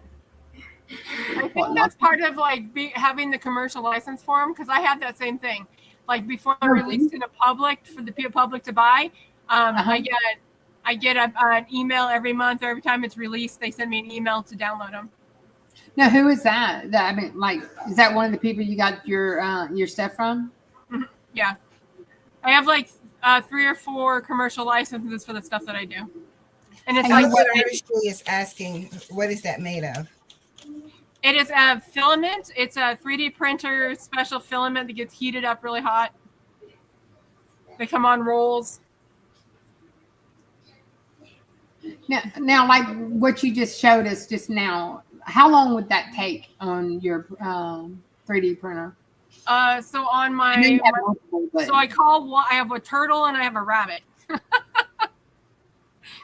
I think that's part of like having the commercial license form, because I had that same thing. Like before I released to the public for the public to buy, I get an email every month, or every time it's released, they send me an email to download them. Now, who is that? I mean, like, is that one of the people you got your stuff from? Yeah, I have like 3 or 4 commercial licenses for the stuff that I do, and it's like what Artistry is asking, what is that made of? it is a filament. It's a 3D printer special filament that gets heated up really hot. They come on rolls. Now, like what you just showed us just now, how long would that take on your 3D printer? So on my so I have a turtle and I have a rabbit.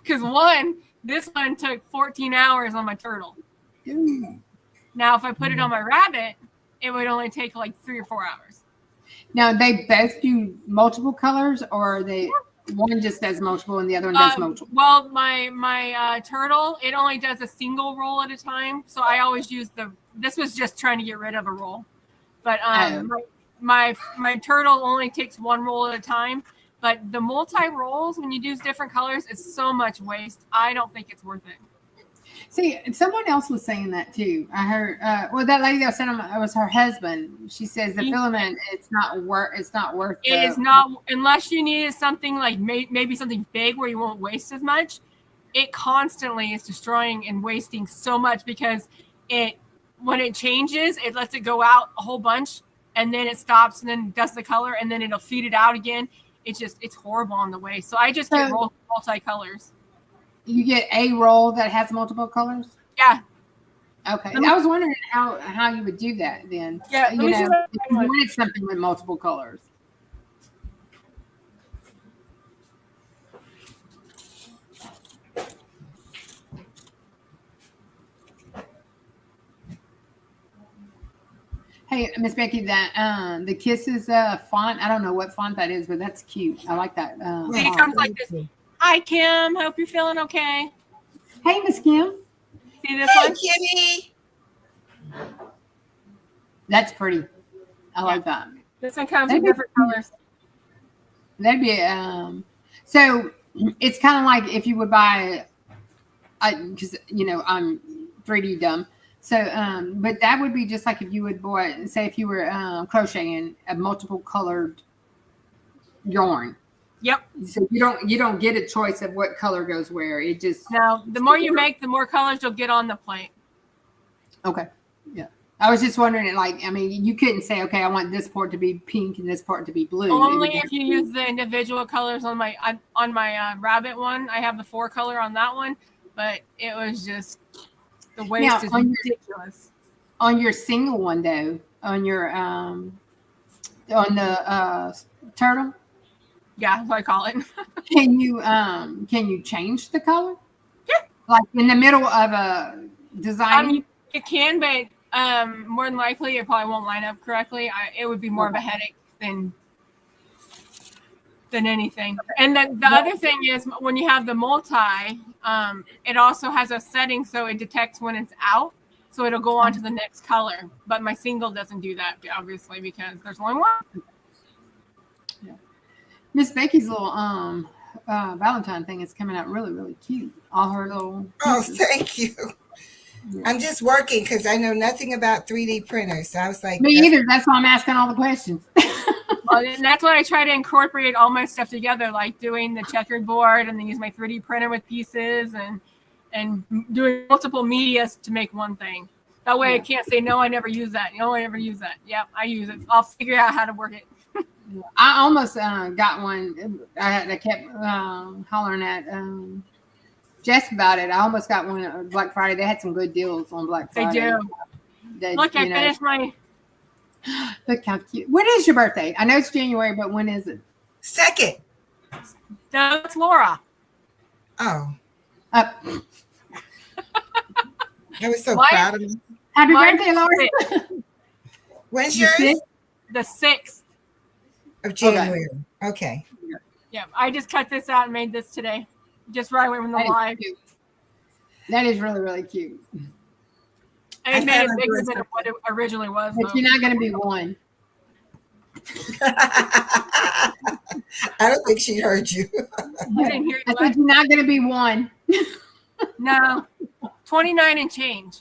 Because this one took 14 hours on my turtle. Ooh. Now, if I put it on my rabbit, it would only take like 3 or 4 hours. Now, they both do multiple colors, or one just does multiple and the other one does multiple? Well, my turtle, it only does a single roll at a time. So I always use this was just trying to get rid of a roll. But my turtle only takes 1 roll at a time. But the multi-rolls, when you use different colors, it's so much waste. I don't think it's worth it. See, someone else was saying that too. I heard. That lady that sent him, it was her husband. She says the filament, it's not worth. It is not, unless you needed something like maybe something big where you won't waste as much. It constantly is destroying and wasting so much, because when it changes, it lets it go out a whole bunch, and then it stops, and then does the color, and then it'll feed it out again. It's horrible on the way. So I just get multi-colors. You get a roll that has multiple colors? Yeah. Okay. I was wondering how you would do that then. Yeah. Let You me see know, what if you wanted something with multiple colors. Hey, Miss Becky, that the Kisses font. I don't know what font that is, but that's cute. I like that. See, it Font. comes like this. Hi, Kim. Hope you're feeling okay. Hey, Miss Kim. See this Hey, one? Kimmy. That's pretty. I like that. This one comes That'd in be different cute. colors. That'd be so it's kind of like if you would buy, because you know I'm 3D dumb. So, but that would be just like if you would buy, say, if you were crocheting a multiple colored yarn. Yep. So you don't get a choice of what color goes where. It just Now, the more you make, the more colors you'll get on the plate. okay. Yeah, I was just wondering, like, I mean, you couldn't say, okay, I want this part to be pink and this part to be blue. Only if you use the individual colors on my rabbit one. I have the 4 color on that one, but it was just the waste is ridiculous. On your single one though, on your on the turtle, yeah, that's what I call it. can you change the color? Yeah, like in the middle of a design. You can, but more than likely it probably won't line up correctly. It would be more of a headache than anything. And then the other thing is when you have the multi, it also has a setting so it detects when it's out, so it'll go on to the next color. But my single doesn't do that, obviously, because there's only one. Yeah. Miss Becky's little Valentine thing is coming out really, really cute. All her little pieces. Oh, thank you. Yeah. I'm just working because I know nothing about 3D printers. So I was like, me either. That's why I'm asking all the questions. Well, and that's why I try to incorporate all my stuff together, like doing the checkered board and then use my 3D printer with pieces and doing multiple medias to make one thing. That way I can't say, no, I never use that. No, I never use that. Yep, I use it. I'll figure out how to work it. I almost got one. I kept hollering at Jess about it. I almost got one on Black Friday. They had some good deals on Black Friday. They do. Look, I finished my... Look how cute. When is your birthday? I know it's January, but when is it? 2nd. No, it's Laura. Oh. I was so proud of you. Happy birthday, Laura. When's yours? The 6th. Of January. Okay. Yeah, I just cut this out and made this today. Just right away from the live. That is really, really cute. I made it bigger than what it originally was. But you're not going to be one. I don't think she heard you. I didn't hear you. I said you're not going to be one. No. 29 and change.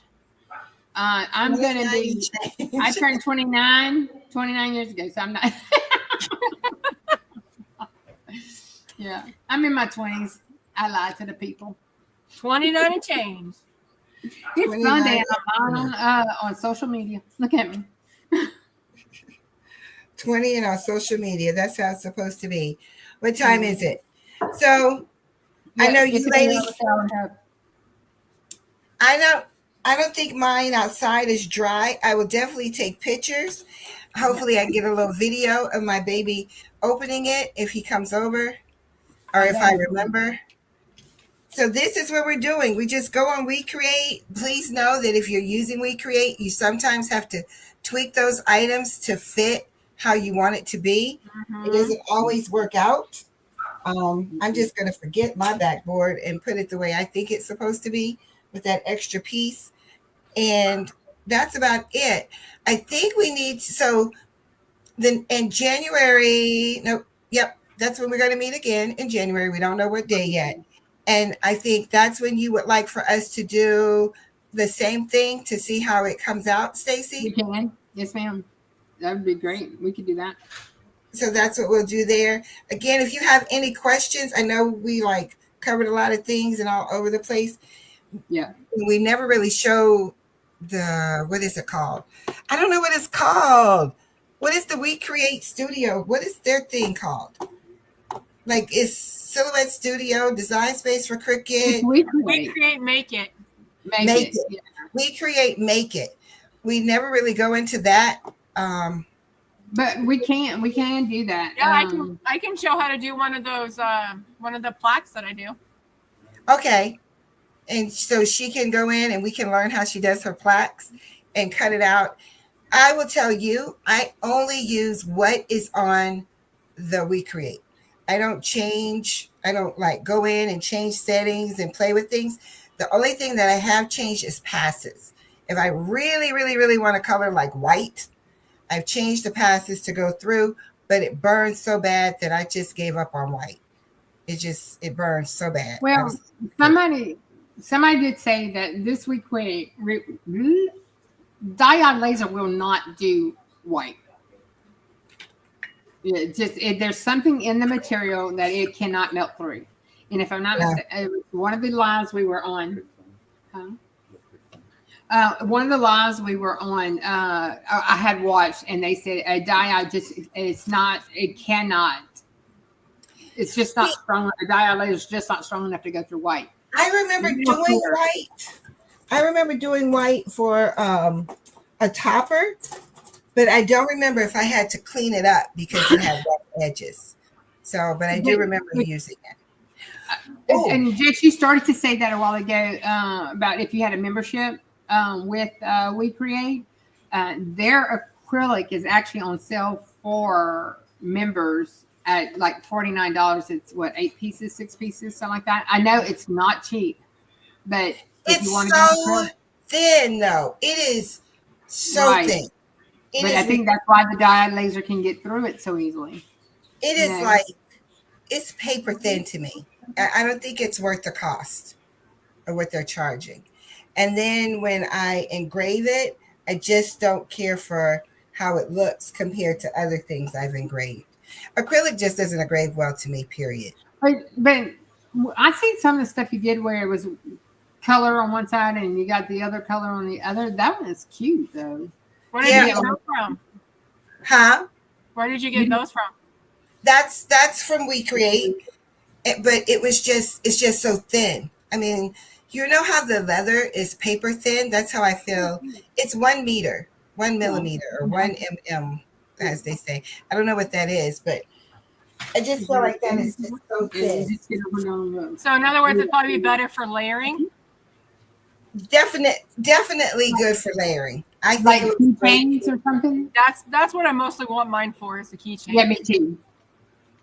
I'm going to be. I turned 29 years ago, so I'm not. Yeah. I'm in my 20s. I lie to the people. 29 and change. It's Sunday and I'm on social media. Look at me. 20 and on social media. That's how it's supposed to be. What time is it? So I know you ladies. I don't think mine outside is dry. I will definitely take pictures. Hopefully I get a little video of my baby opening it if he comes over or if I remember. So this is what we're doing. We just go on Wecreat. Please know that if you're using Wecreat, you sometimes have to tweak those items to fit how you want it to be. Mm-hmm. It doesn't always work out. I'm just going to forget my backboard and put it the way I think it's supposed to be with that extra piece. And that's about it. I think we need, so then in January, that's when we're going to meet again in January. We don't know what day yet. And I think that's when you would like for us to do the same thing to see how it comes out, Stacy? We can. Yes, ma'am. That would be great. We could do that. So that's what we'll do there. Again, if you have any questions, I know we covered a lot of things and all over the place. Yeah. We never really show what is it called? I don't know what it's called. What is the Wecreat Studio? What is their thing called? It's Silhouette Studio, Design Space for Cricut. Wecreat Make It. Make it. it. Yeah. Wecreat Make It. We never really go into that. But we can do that. Yeah, I can show how to do one of those one of the plaques that I do. Okay. And so she can go in and we can learn how she does her plaques and cut it out. I will tell you, I only use what is on the Wecreat. I don't change. I don't like go in and change settings and play with things. The only thing that I have changed is passes. If I really, really, really want to color like white, I've changed the passes to go through, but it burns so bad that I just gave up on white. It burns so bad. Well, somebody did say that this Wecreat diode laser will not do white. There's something in the material that it cannot melt through. And if I'm not mistaken, it was one of the lives we were on. One of the lives we were on, I had watched, and they said a diode it cannot. It's just not strong. A diode laser is just not strong enough to go through white. I remember doing white. I remember doing white for a topper, but I don't remember if I had to clean it up because it had rough edges. So, but I do remember using it. And Jess, you started to say that a while ago about if you had a membership with Wecreat. Their acrylic is actually on sale for members at like $49. It's what, 8 pieces, 6 pieces, something like that. I know it's not cheap, but it's so thin, though. It is so thin. But I think that's why the diode laser can get through it so easily. It is like, it's paper thin to me. I don't think it's worth the cost of what they're charging. And then when I engrave it, I just don't care for how it looks compared to other things I've engraved. Acrylic just doesn't engrave well to me, period. But I've seen some of the stuff you did where it was color on one side and you got the other color on the other. That one is cute, though. Where did you get those from? Huh? Where did you get those from? That's from Wecreat, but it's just so thin. I mean, you know how the leather is paper thin? That's how I feel. It's 1 meter, 1 millimeter, or 1 mm, as they say. I don't know what that is, but I just feel like that is just so thin. So in other words, it'd probably be better for layering. Definitely good for layering. I think like keychains or something. That's what I mostly want mine for, is the keychain. Yeah, me too.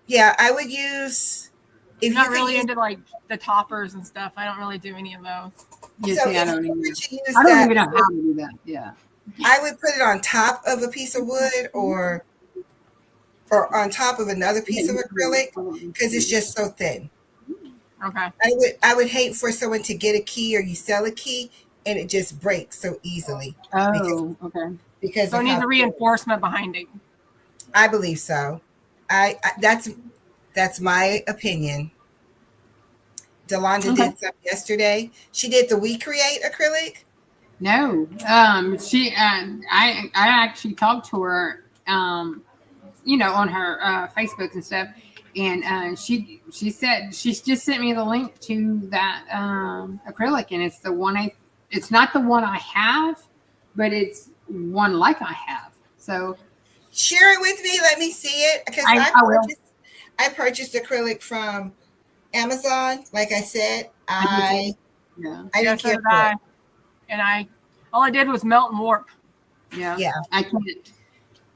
Yeah, I would use. If you're not really into like the toppers and stuff, I don't really do any of those. Yeah, so I don't even know how to do that. Yeah, I would put it on top of a piece of wood or on top of another piece of acrylic because it's just so thin. Okay. I would hate for someone to get a key or you sell a key and it just breaks so easily. Oh, okay. Because so it needs the reinforcement behind it. I believe so. That's my opinion. Delonda did some yesterday. She did the Wecreat acrylic. No, she. I actually talked to her, on her Facebook and stuff, and she said she's just sent me the link to that acrylic, and it's the one it's not the one I have, but it's one like I have. So share it with me. Let me see it because I purchased acrylic from Amazon. Like I said, I didn't care for it. And all I did was melt and warp. Yeah. I can't.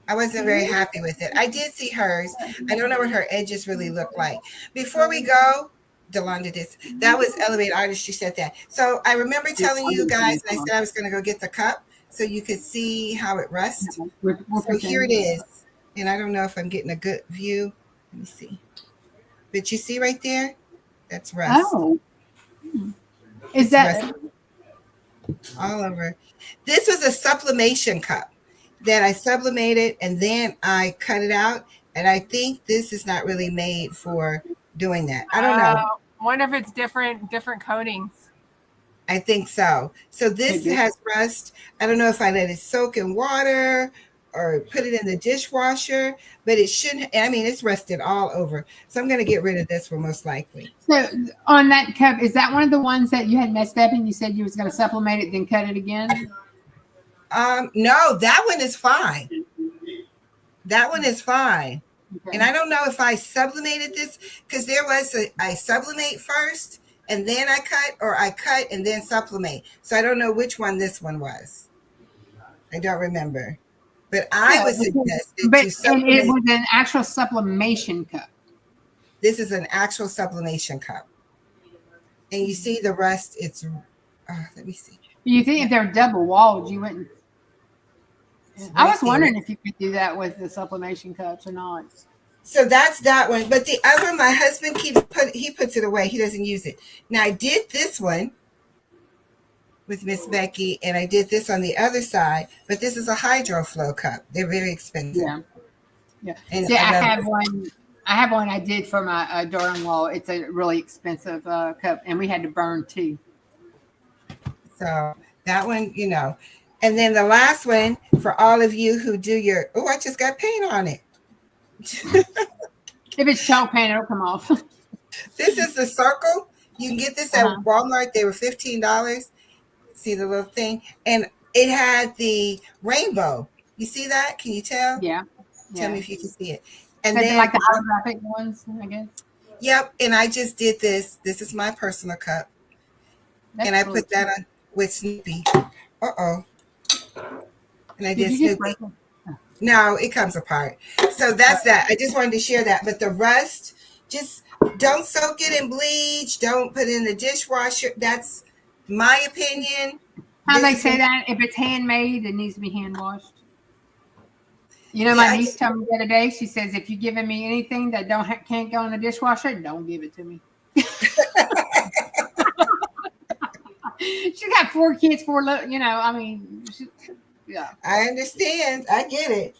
I wasn't very happy with it. I did see hers. I don't know what her edges really look like. Before we go, Delonda did. That was Elevate Artist. She said that. So I remember telling you guys, and I said I was going to go get the cup so you could see how it rusts. So here it is. And I don't know if I'm getting a good view. Let me see. But you see right there? That's rust. Oh. Is that all over? This was a sublimation cup that I sublimated and then I cut it out. And I think this is not really made for doing that. I don't know. I wonder if it's different coatings. I think so. So this has rust. I don't know if I let it soak in water or put it in the dishwasher, but it shouldn't. I mean, it's rusted all over. So I'm going to get rid of this one most likely. So on that cup, is that one of the ones that you had messed up and you said you was going to supplement it, then cut it again? No, that one is fine. That one is fine. Okay. And I don't know if I sublimated this because there was I sublimate first and then I cut, or I cut and then sublimate. So I don't know which one this one was. I don't remember. But I would suggest that you and sublimate. it was an actual sublimation cup. This is an actual sublimation cup. And you see the rust, it's, let me see. You think if they're double walled, you wouldn't. I was there. wondering if you could do that with the sublimation cups or not. So that's that one. But the other, my husband he puts it away. He doesn't use it. Now I did this one with Miss Becky, and I did this on the other side, but this is a hydro flow cup. They're very expensive. Yeah. And See, I have one I did for my daughter-in-law. It's a really expensive cup, and we had to burn 2. So that one, you know. And then the last one for all of you who do your, oh, I just got paint on it. If it's chalk paint, it'll come off. This is the circle. You can get this at Walmart. They were $15. See the little thing? And it had the rainbow. You see that? Can you tell? Yeah. Tell me if you can see it. And then then like the holographic ones, I guess. Yep. And I just did this. This is my personal cup. That's and I really put that on with Snoopy. Uh-oh. And I did Snoopy. No, it comes apart. So that's that. I just wanted to share that. But the rust, just don't soak it in bleach. Don't put it in the dishwasher. That's my opinion. How they say that? If it's handmade, it needs to be hand washed. You know, my niece told me the other day, she says, if you're giving me anything that can't go in the dishwasher, don't give it to me. She got 4 kids, 4 little, you know, I mean, yeah. I understand. I get it.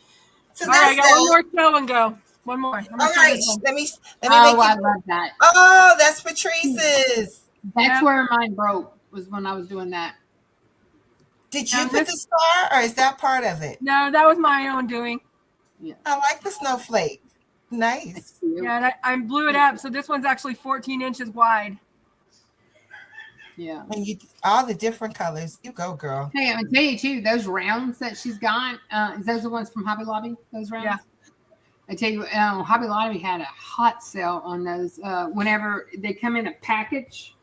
So all right, I got one more show and go. One more. All right. Let me I love that. Oh, that's Patrice's. That's where mine broke, was when I was doing that. Did you put the star, or is that part of it? No, that was my own doing. Yeah. I like the snowflake. Nice. Yeah, and I blew it up. So this one's actually 14 inches wide. Yeah. And you all the different colors. You go, girl. Hey, I'm gonna tell you too, those rounds that she's got, is those the ones from Hobby Lobby? Those rounds? Yeah. I tell you, Hobby Lobby had a hot sale on those. Whenever they come in a package,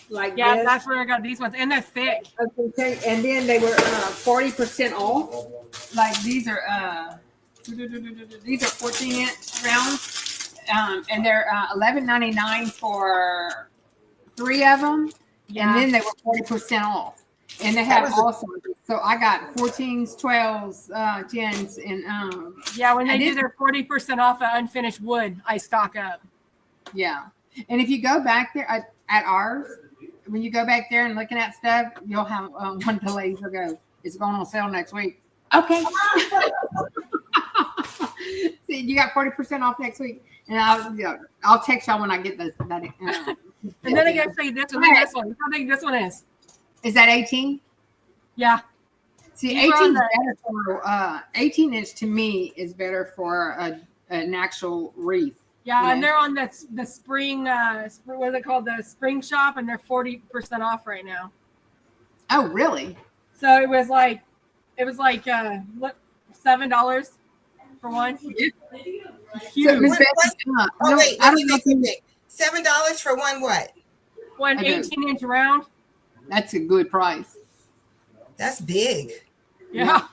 like yeah, this. that's where I got these ones, and they're thick. Okay, and then they were 40% off. Like these are 14-inch rounds, and they're $11.99 for 3 of them. Yeah. And then they were 40% off. And they have also, so I got 14s, 12s, 10s, and yeah, when they do their 40% off of unfinished wood, I stock up. Yeah. And if you go back there at ours, when you go back there and looking at stuff, you'll have one of the ladies will go, it's going on sale next week. Okay. See, you got 40% off next week. And I'll text y'all when I get that. And then I got to say this one. This one. How big this one is? Is that 18? Yeah. See, 18 is better for 18 inch to me is better for an actual wreath. Yeah, and they're on the spring. What is it called? The spring shop, and they're 40% off right now. Oh, really? So it was like $7 for one. Huge. So, wait, I don't know. $7 for one what? One 18-inch round. That's a good price. That's big. Yeah.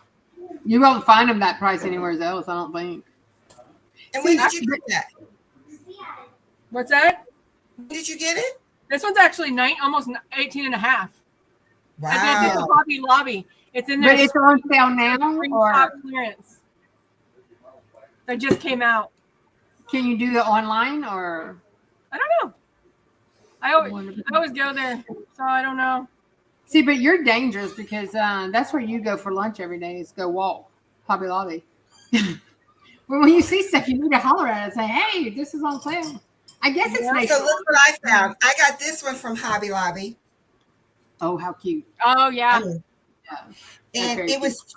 You won't find them that price anywhere else, I don't think. And when did you get that? What's that? When did you get it? This one's actually almost 18 and a half. Wow. And then this is Hobby Lobby. It's in there. But it's on sale now, or clearance. That just came out. Can you do it online, or? I don't know. I always go there, so I don't know. See, but you're dangerous because that's where you go for lunch every day is go walk, Hobby Lobby. Well, when you see stuff, you need to holler at it and say, hey, this is on sale. I guess it's nice. So look what I found. I got this one from Hobby Lobby. Oh, how cute. Oh, yeah. And it was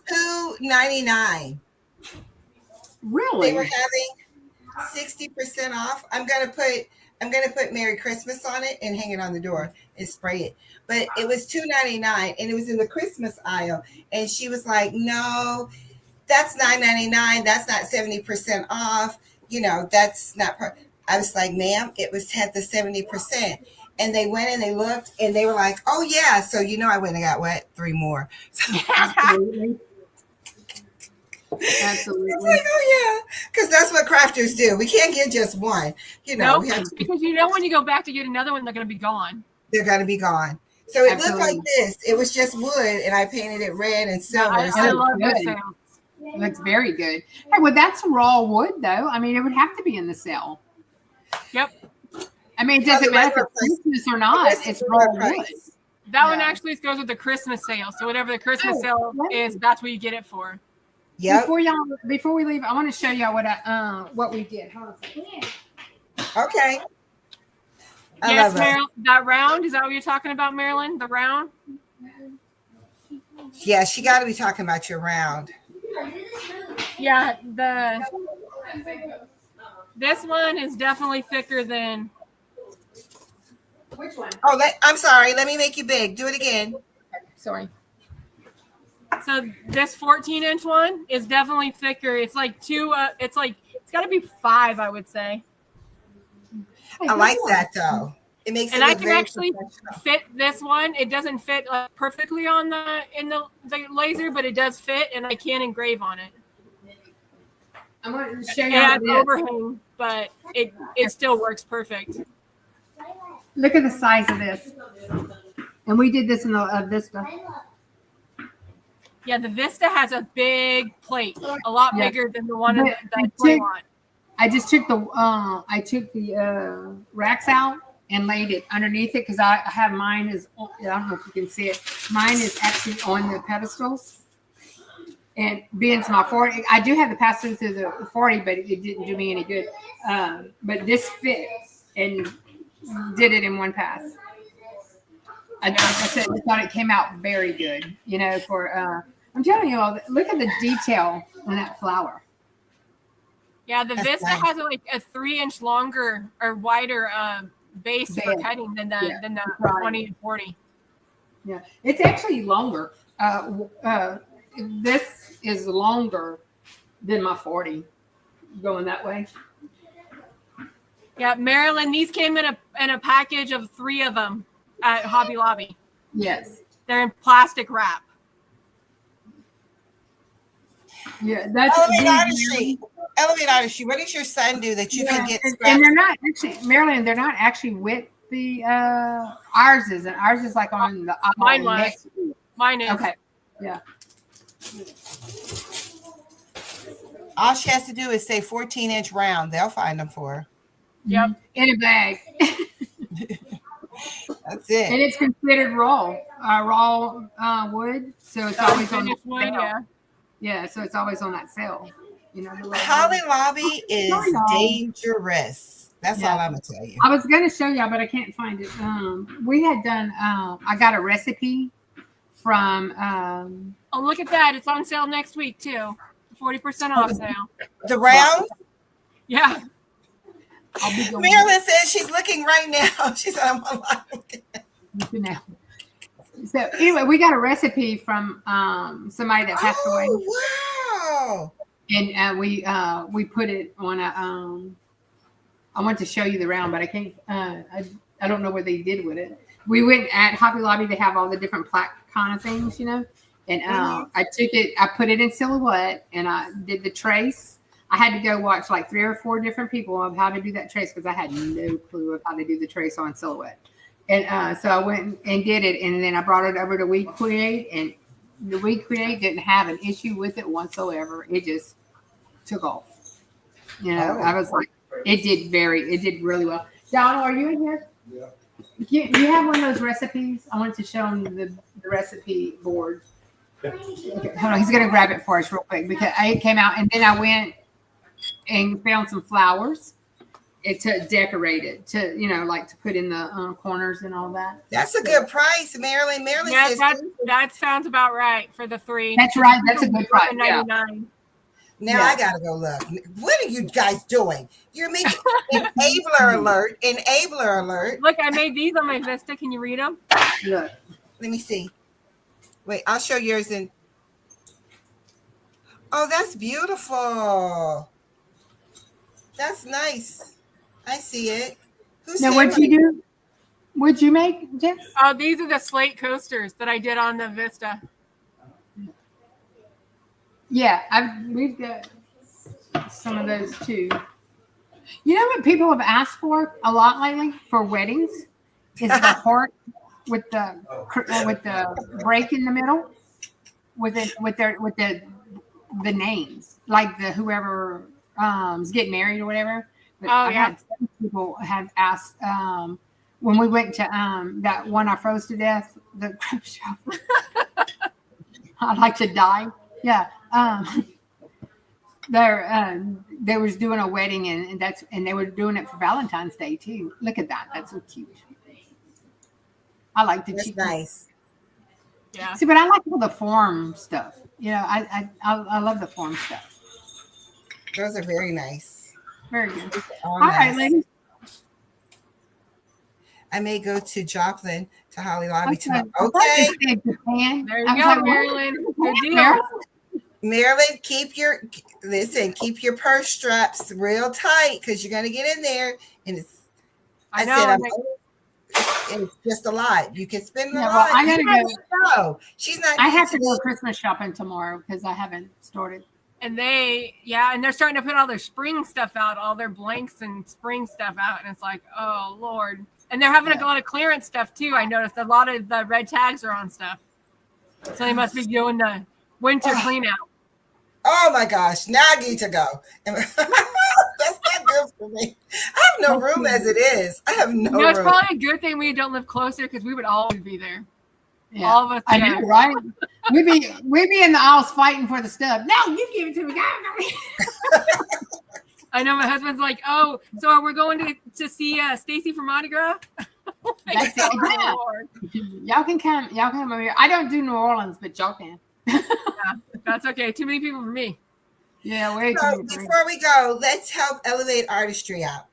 $2.99. Really? They were having 60% off. I'm gonna put Merry Christmas on it and hang it on the door and spray it. But it was $2.99 and it was in the Christmas aisle. And she was like, "No, that's $9.99. That's not 70% off. You know, that's not." I was like, "Ma'am, it was had the 70%." And they went and they looked and they were like, "Oh yeah." So I went and got what? 3 more. Absolutely. Absolutely. It's like, oh yeah, because that's what crafters do. We can't get just one. No, We have to, because when you go back to get another one, they're going to be gone. they're going to be gone. So it Absolutely. looked like this. It was just wood, and I painted it red and silver. I love good. those sounds. Looks very good. Hey, well, that's raw wood, though. I mean, it would have to be in the cell. Yep. I mean, it doesn't matter if it's Christmas or not. It's raw wood. That one actually goes with the Christmas sale. So whatever the Christmas sale is, that's what you get it for. Yep. Before we leave, I want to show y'all what we did. Hold on a second. Okay. Yes, Marilyn, that round, is that what you're talking about, Marilyn? The round? Yeah, she got to be talking about your round. Yeah, this one is definitely thicker than. Which one? Oh, I'm sorry. Let me make you big. Do it again. Sorry. So this 14-inch one is definitely thicker. It's like it's got to be 5, I would say. I like that though. It makes and it I look can very actually fit this one. It doesn't fit perfectly on the laser, but it does fit, and I can engrave on it. I'm going to show you. It has overhang, but it still works perfect. Look at the size of this. And we did this in the Vista. Yeah, the Vista has a big plate, a lot bigger than the one that I play on. I just took the racks out and laid it underneath it because I have mine is, I don't know if you can see it. Mine is actually on the pedestals. And being to my 40, I do have the pass through to the 40, but it didn't do me any good. But this fit and did it in one pass. I thought it came out very good, I'm telling you all, look at the detail on that flower. Yeah, the Vista has like a 3-inch longer or wider base for cutting than the 20 and 40. Yeah, it's actually longer. This is longer than my 40 going that way. Yeah, Marilyn, these came in a package of 3 of them at Hobby Lobby. Yes. They're in plastic wrap. Yeah, that's Elevate artistry. What does your son do that you can get scraps? And they're not actually, Marilyn, they're not actually with the ours is, and ours is like on the mine was. Mine is. Okay. Yeah. All she has to do is say 14-inch round. They'll find them for her. Yep. In a bag. That's it. And it's considered raw wood, so it's always on the wood, yeah, so it's always on that sale. Hobby Lobby is dangerous. That's all I'm gonna tell you. I was gonna show y'all, but I can't find it. We had done. I got a recipe from. Oh, look at that! It's on sale next week too. 40% off sale. The round. Yeah. Marilyn says she's looking right now. She said, "I'm online." Now. So anyway, we got a recipe from somebody that passed away. Wow! And we put it on a. I want to show you the round, but I can't. I don't know what they did with it. We went at Hobby Lobby to have all the different plaque kind of things, And I took it. I put it in silhouette, and I did the trace. I had to go watch like 3 or 4 different people of how to do that trace because I had no clue of how to do the trace on silhouette. And so I went and did it, and then I brought it over to Wecreat, and the Wecreat didn't have an issue with it whatsoever. It just took off. I was like, it did really well. Donald, are you in here? Yeah. You have one of those recipes? I wanted to show him the recipe board. Okay, hold on, he's gonna grab it for us real quick because it came out, and then I went and found some flowers to decorate it, to like to put in the corners and all that. That's a good price, Marilyn. Marilyn yeah, says that sounds about right for the 3. That's right. That's a good price. $99. Yeah. Now Yeah. I gotta go look. What are you guys doing? You're making enabler alert. Enabler alert. Look, I made these on my Vista. Can you read them? Look. Let me see. Wait, I'll show yours in. Oh, that's beautiful. That's nice. I see it. Who's Now, what'd you do? What'd you make, Jess? Oh, these are the slate coasters that I did on the Vista. Yeah, we've got some of those too. You know what people have asked for a lot lately for weddings is the heart with the break in the middle, with the names, like the whoever is getting married or whatever. But Oh, I've yeah. had some people have asked when we went to that one I froze to death, the crib shop. I'd like to die. Yeah. They was doing a wedding and they were doing it for Valentine's Day too. Look at that. That's so cute. I like the That's cheap. nice. Yeah. See, but I like all the form stuff. You know, I love the form stuff. Those are very nice. Very good. All All right, nice. ladies. I may go to Joplin to Holly Lobby Okay. tomorrow. I thought Okay. you said Japan. There you I was go, like, what? Marilyn. Good deal. Marilyn? Marilyn, keep your purse straps real tight because you're gonna get in there and it's. I said know. it's just a lot. You can spend a Yeah, lot. well, I gotta You have go. to go. She's not. I need have to go be- Christmas shopping tomorrow because I haven't started. And they're starting to put all their spring stuff out, all their blanks and spring stuff out. And it's like, oh, Lord. And they're having a lot of clearance stuff, too. I noticed a lot of the red tags are on stuff. So they must be doing the winter clean out. Oh my gosh! Now I need to go. That's not good for me. I have no room as it is. I have no It's room. probably a good thing we don't live closer because we would always be there. Yeah. All of us I together. know, right? We'd be in the aisles fighting for the stuff. No, you give it to me. I know my husband's like, oh, so we're going to see Stacy from Mardi Gras? That's it. Yeah. Lord. Y'all can come over here. I don't do New Orleans, but y'all can. That's okay. Too many people for me. Yeah, way So too many. before we go, let's help Elevate Artistry out.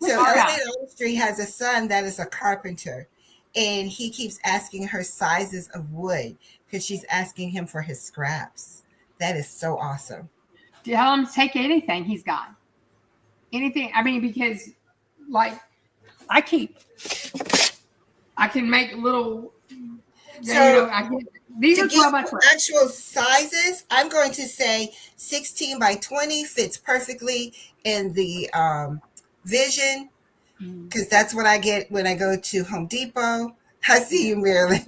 So What's that? Elevate Artistry has a son that is a carpenter, and he keeps asking her sizes of wood because she's asking him for his scraps. That is so awesome. Tell him to take anything he's got. Anything. I mean, because like I can make little. These are 12 by 12. Actual sizes, I'm going to say 16 by 20 fits perfectly in the Vision, because that's what I get when I go to Home Depot. I see you, Marilyn.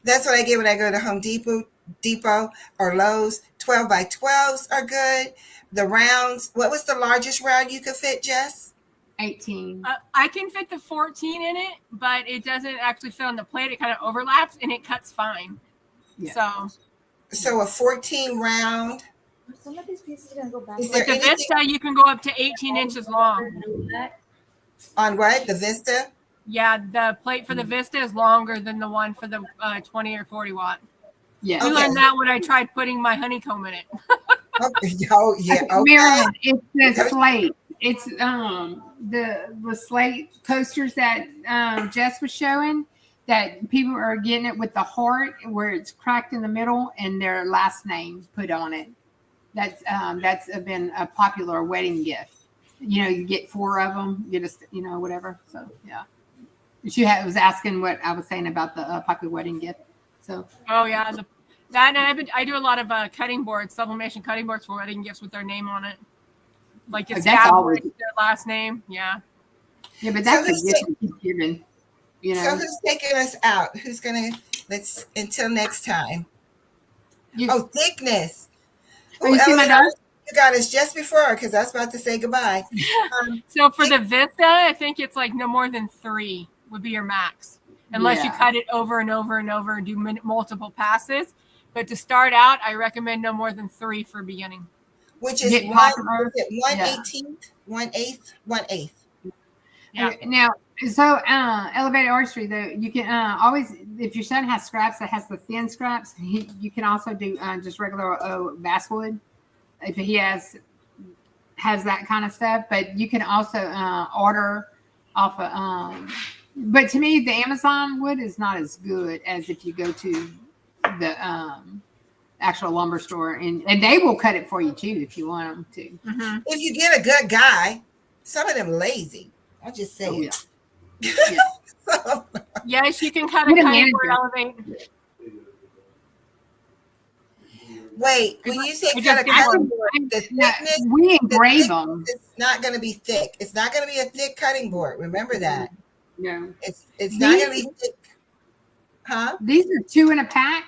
That's what I get when I go to Home Depot or Lowe's. 12 by 12s are good. The rounds, what was the largest round you could fit, Jess? 18. I can fit the 14 in it, but it doesn't actually fit on the plate. It kind of overlaps and it cuts fine. Yeah. So a 14 round. Some of these pieces are gonna go back. Is With there the anything Vista, you can go up to 18 inches long. on what? The Vista? Yeah, the plate for the Vista is longer than the one for the 20 or 40 watt. Yeah. We Okay. learned that when I tried putting my honeycomb in it. Oh, yeah. Okay. Marilyn, it's the slate. It's the slate coasters that Jess was showing, that people are getting it with the heart where it's cracked in the middle and their last name put on it. That's been a popular wedding gift. You know, you get 4 of them, you just, whatever. So yeah, she was asking what I was saying about the popular wedding gift. So Oh yeah, I do a lot of cutting boards, sublimation cutting boards for wedding gifts with their name on it, like it's That's always- their last name. Yeah. yeah, but that's So a gift to keep giving. So who's taking us out? Who's gonna until next time? You- Oh, thickness. Oh, you see my dog? You got us just before because I was about to say goodbye. So for the Vista, I think it's like no more than 3 would be your max, unless you Yeah. cut it over and over and over and do multiple passes. But to start out, I recommend no more than 3 for beginning. Which is Get one, popular. is it 1/18th, 1/8, 1/8. Yeah. Now, so elevated artistry, though, you can always, if your son has scraps that has the thin scraps, you can also do just regular basswood. if he has that kind of stuff. But you can also order off of. But to me, the Amazon wood is not as good as if you go to the actual lumber store, and they will cut it for you too if you want them to. Mm-hmm. If you get a good guy, some of them lazy. I'll just say Oh, it. yeah. So, Yes, you can cut a Get a cutting board manager. elevate. wait, when you say I cut a just did cutting one. board, the Yeah, thickness, we engrave them. it's not going to be thick. It's not going to be a thick cutting board. Remember that. No, It's not going to be thick. Huh? these are 2 in a pack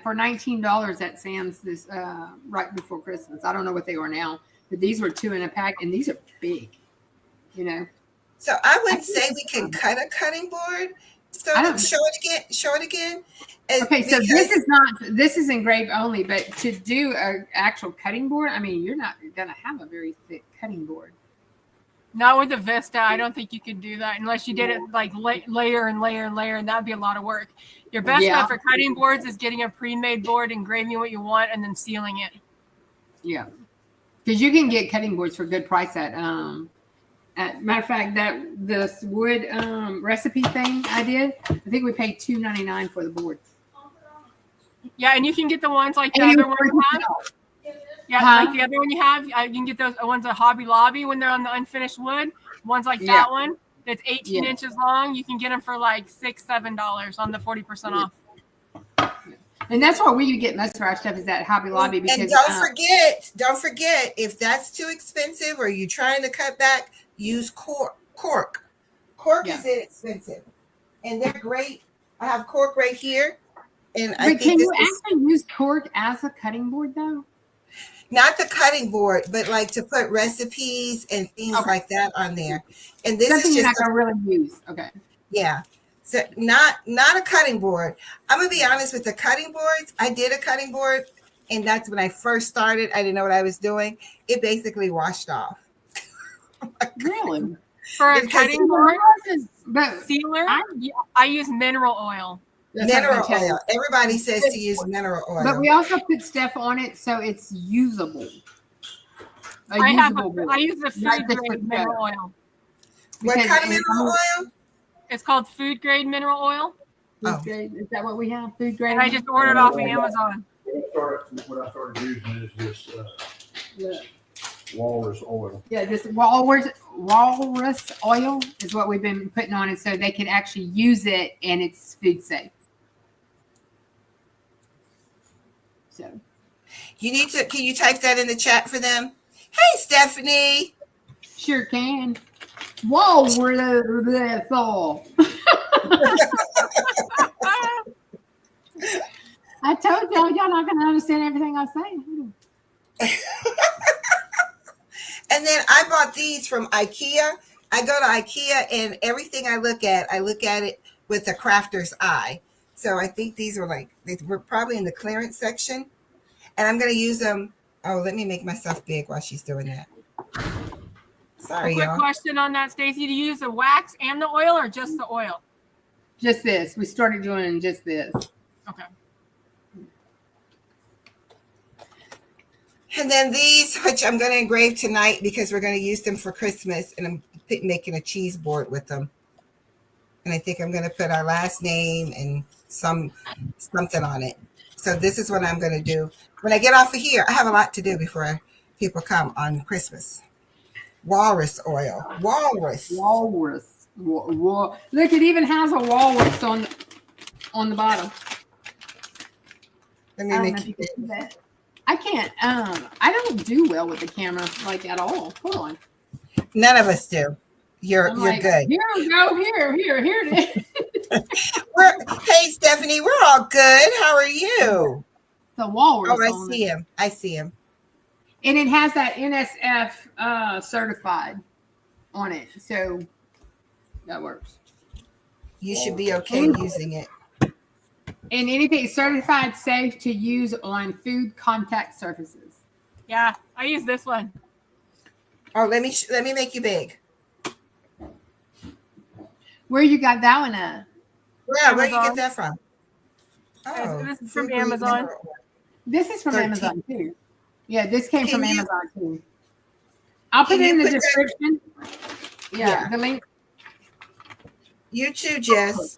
for $19 at Sam's this right before Christmas. I don't know what they are now, but these were 2 in a pack, and these are big. You know, So I wouldn't say we can cut a cutting board. So I don't- show it again. Show it again. okay, so Because- this is engraved only, but to do an actual cutting board, I mean, you're not gonna have a very thick cutting board. Not with the Vista. I don't think you could do that unless you did it like layer and layer and layer, and that'd be a lot of work. Your best Yeah. bet for cutting boards is getting a pre-made board, engraving what you want, and then sealing it. Yeah, because you can get cutting boards for a good price at matter of fact, that this wood recipe thing I did, I think we paid $2.99 for the board. Yeah, and you can get the ones like the And other it one was you have. Yeah, Huh? like the other one you have. You can get those ones at Hobby Lobby when they're on the unfinished wood. Ones like Yeah. that one that's 18 Yeah. inches long. You can get them for like $6-7 on the 40% off. And that's why we get most of our stuff is at Hobby Lobby because and don't forget, if that's too expensive or you're trying to cut back, use cork. Cork Yeah. is inexpensive, and they're great. I have cork right here, and I but think can this you is actually use cork as a cutting board though? not the cutting board, but like to put recipes and things Okay. like that on there. And this Something is you're just not gonna really use. Okay. yeah. So not a cutting board. I'm gonna be honest with the cutting boards. I did a cutting board, and that's when I first started. I didn't know what I was doing. It basically washed off. Really? For a Because cutting board But sealer, I- I use mineral oil. that's what I'm Mineral gonna tell you. oil. Everybody says to use mineral oil. But we also put stuff on it so it's usable. I board. use the Not food just grade for mineral butter. oil. What Because- kind of mineral oil? It's called food grade mineral oil, Food Oh. grade, is that what we have? Food grade? and I just ordered off of Amazon. What I started using is this Yeah. walrus oil. Yeah, this walrus oil is what we've been putting on it so they can actually use it and it's food safe. So Can you type that in the chat for them? Hey, Stephanie. sure can. Walrus oil. I told y'all not gonna understand everything I say. And then I bought these from IKEA. I go to IKEA and everything I look at it with a crafter's eye. So I think these are we're probably in the clearance section. And I'm going to use them. Oh, let me make myself big while she's doing that. Sorry, Quick y'all. question on that, Stacy. Do you use the wax and the oil or just the oil? Just this. We started doing just this. Okay. And then these, which I'm going to engrave tonight because we're going to use them for Christmas. And I'm making a cheese board with them. And I think I'm going to put our last name and something on it. So this is what I'm going to do. When I get off of here, I have a lot to do before people come on Christmas. Walrus oil. Walrus. Look, it even has a walrus on the bottom. Let me I don't know make if you you can see that. I can't. I don't do well with the camera like at all. Hold on. None of us do. You're I'm good. Here we go. Here it is. Hey, Stephanie, we're all good. How are you? The walrus. Oh, I on see it. him. I see him. And it has that NSF certified on it, so that works. You should be okay using it. And anything certified safe to use on food contact surfaces. Yeah, I use this one. Oh, let me make you big. Where you got that one at? Yeah, where you Amazon. get that from? Oh, This is from Food Grade Amazon. Mineral Oil. This is from 13. Amazon too. Yeah, this came Can from you- Amazon too. I'll put Can it in you the put that- description. Yeah, Yeah. the link. You too, Jess.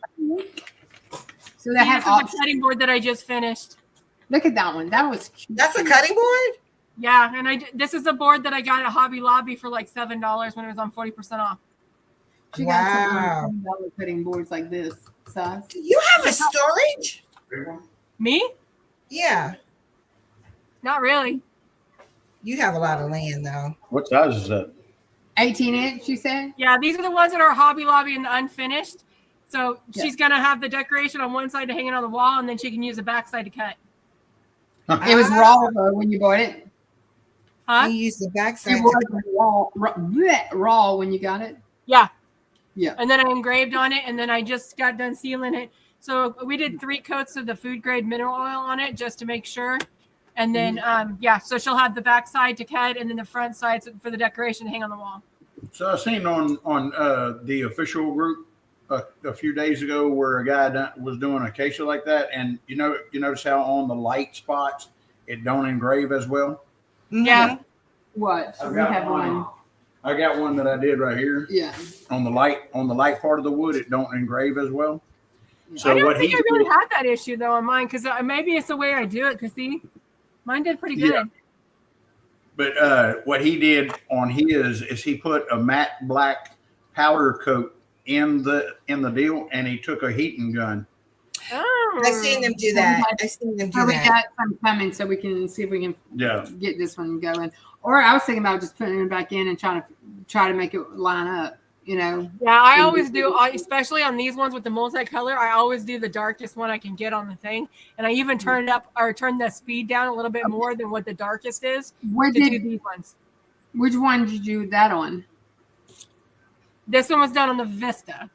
So they See, have this is the options. cutting board that I just finished. Look at that one. That was cute. That's a cutting board? Yeah, and this is the board that I got at Hobby Lobby for like $7 when it was on 40% off. She got Wow. some $20 cutting boards like this size. You have a storage? Big one? Me? Yeah. Not really. You have a lot of land though. What size is that? 18-inch, you said? Yeah, these are the ones that are Hobby Lobby and the unfinished. So Yeah. she's gonna have the decoration on one side to hang it on the wall, and then she can use the back side to cut. It was raw though when you bought it. Huh? You use the backside. It was raw when you got it. Yeah. Yeah. And then I engraved on it, and then I just got done sealing it. So we did 3 coats of the food grade mineral oil on it just to make sure. And then, so she'll have the back side to cut, and then the front sides for the decoration to hang on the wall. So I seen on the official group a few days ago where a guy was doing a acacia like that, and you notice how on the light spots it don't engrave as well. Mhm. Yeah. What? I've We got have one. I got one that I did right here Yeah. on the light part of the wood. It don't engrave as well. So I don't what think he I really did- had that issue though on mine, because maybe it's the way I do it. Because see, mine did pretty good. Yeah. But what he did on his is he put a matte black powder coat in the deal, and he took a heating gun. Oh. I've seen them do that. I've seen them do So we that. got some coming, so we can see if we can Yeah. get this one going. Or I was thinking about just putting it back in and try to make it line up. You know. Yeah, I always do, especially on these ones with the multicolor. I always do the darkest one I can get on the thing, and I even turn the speed down a little bit more than what the darkest is Where to do did these ones. which one did you do that on? This one was done on the Vista.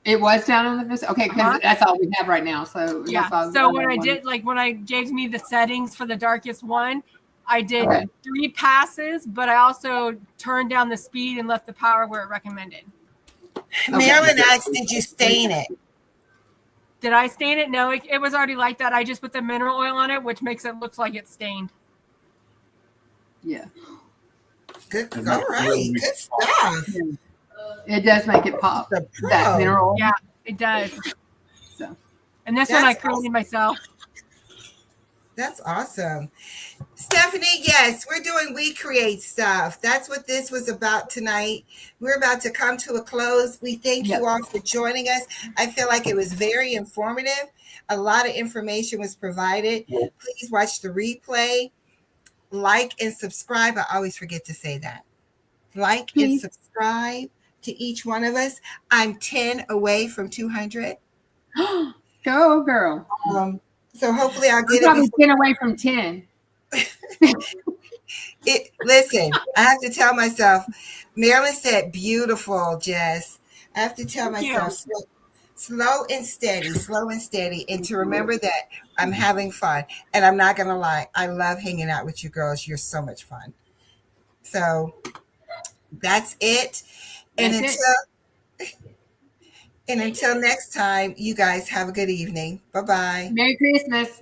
It was down on the Vista. Okay, because Uh-huh. that's all we have right now. So Yeah. that's all So when I one. did, like when I gave me the settings for the darkest one, I did Okay. 3 passes, but I also turned down the speed and left the power where it recommended. Marilyn asked, did you stain it? Did I stain it? No, it was already like that. I just put the mineral oil on it, which makes it look like it's stained. Yeah, Good. And All that's right. really- Good stuff. it does make it pop. The pro. That mineral. Yeah, it does. So And this one I That's created myself. That's awesome. Stephanie, yes, we're doing Wecreat stuff. That's what this was about tonight. We're about to come to a close. We thank you all for joining us. I feel like it was very informative. A lot of information was provided. Please watch the replay. Like and subscribe. I always forget to say that. Like and Please. subscribe to each one of us. I'm 10 away from 200. Go girl. So hopefully I'll I'm get it. probably 10 away from 10. Listen, I have to tell myself, Marilyn said beautiful, Jess. I have to tell Thank you. myself slow and steady, and to remember that I'm having fun. And I'm not gonna lie, I love hanging out with you girls. You're so much fun. So that's it. And That's until next time, you guys have a good evening. Bye-bye. Merry Christmas.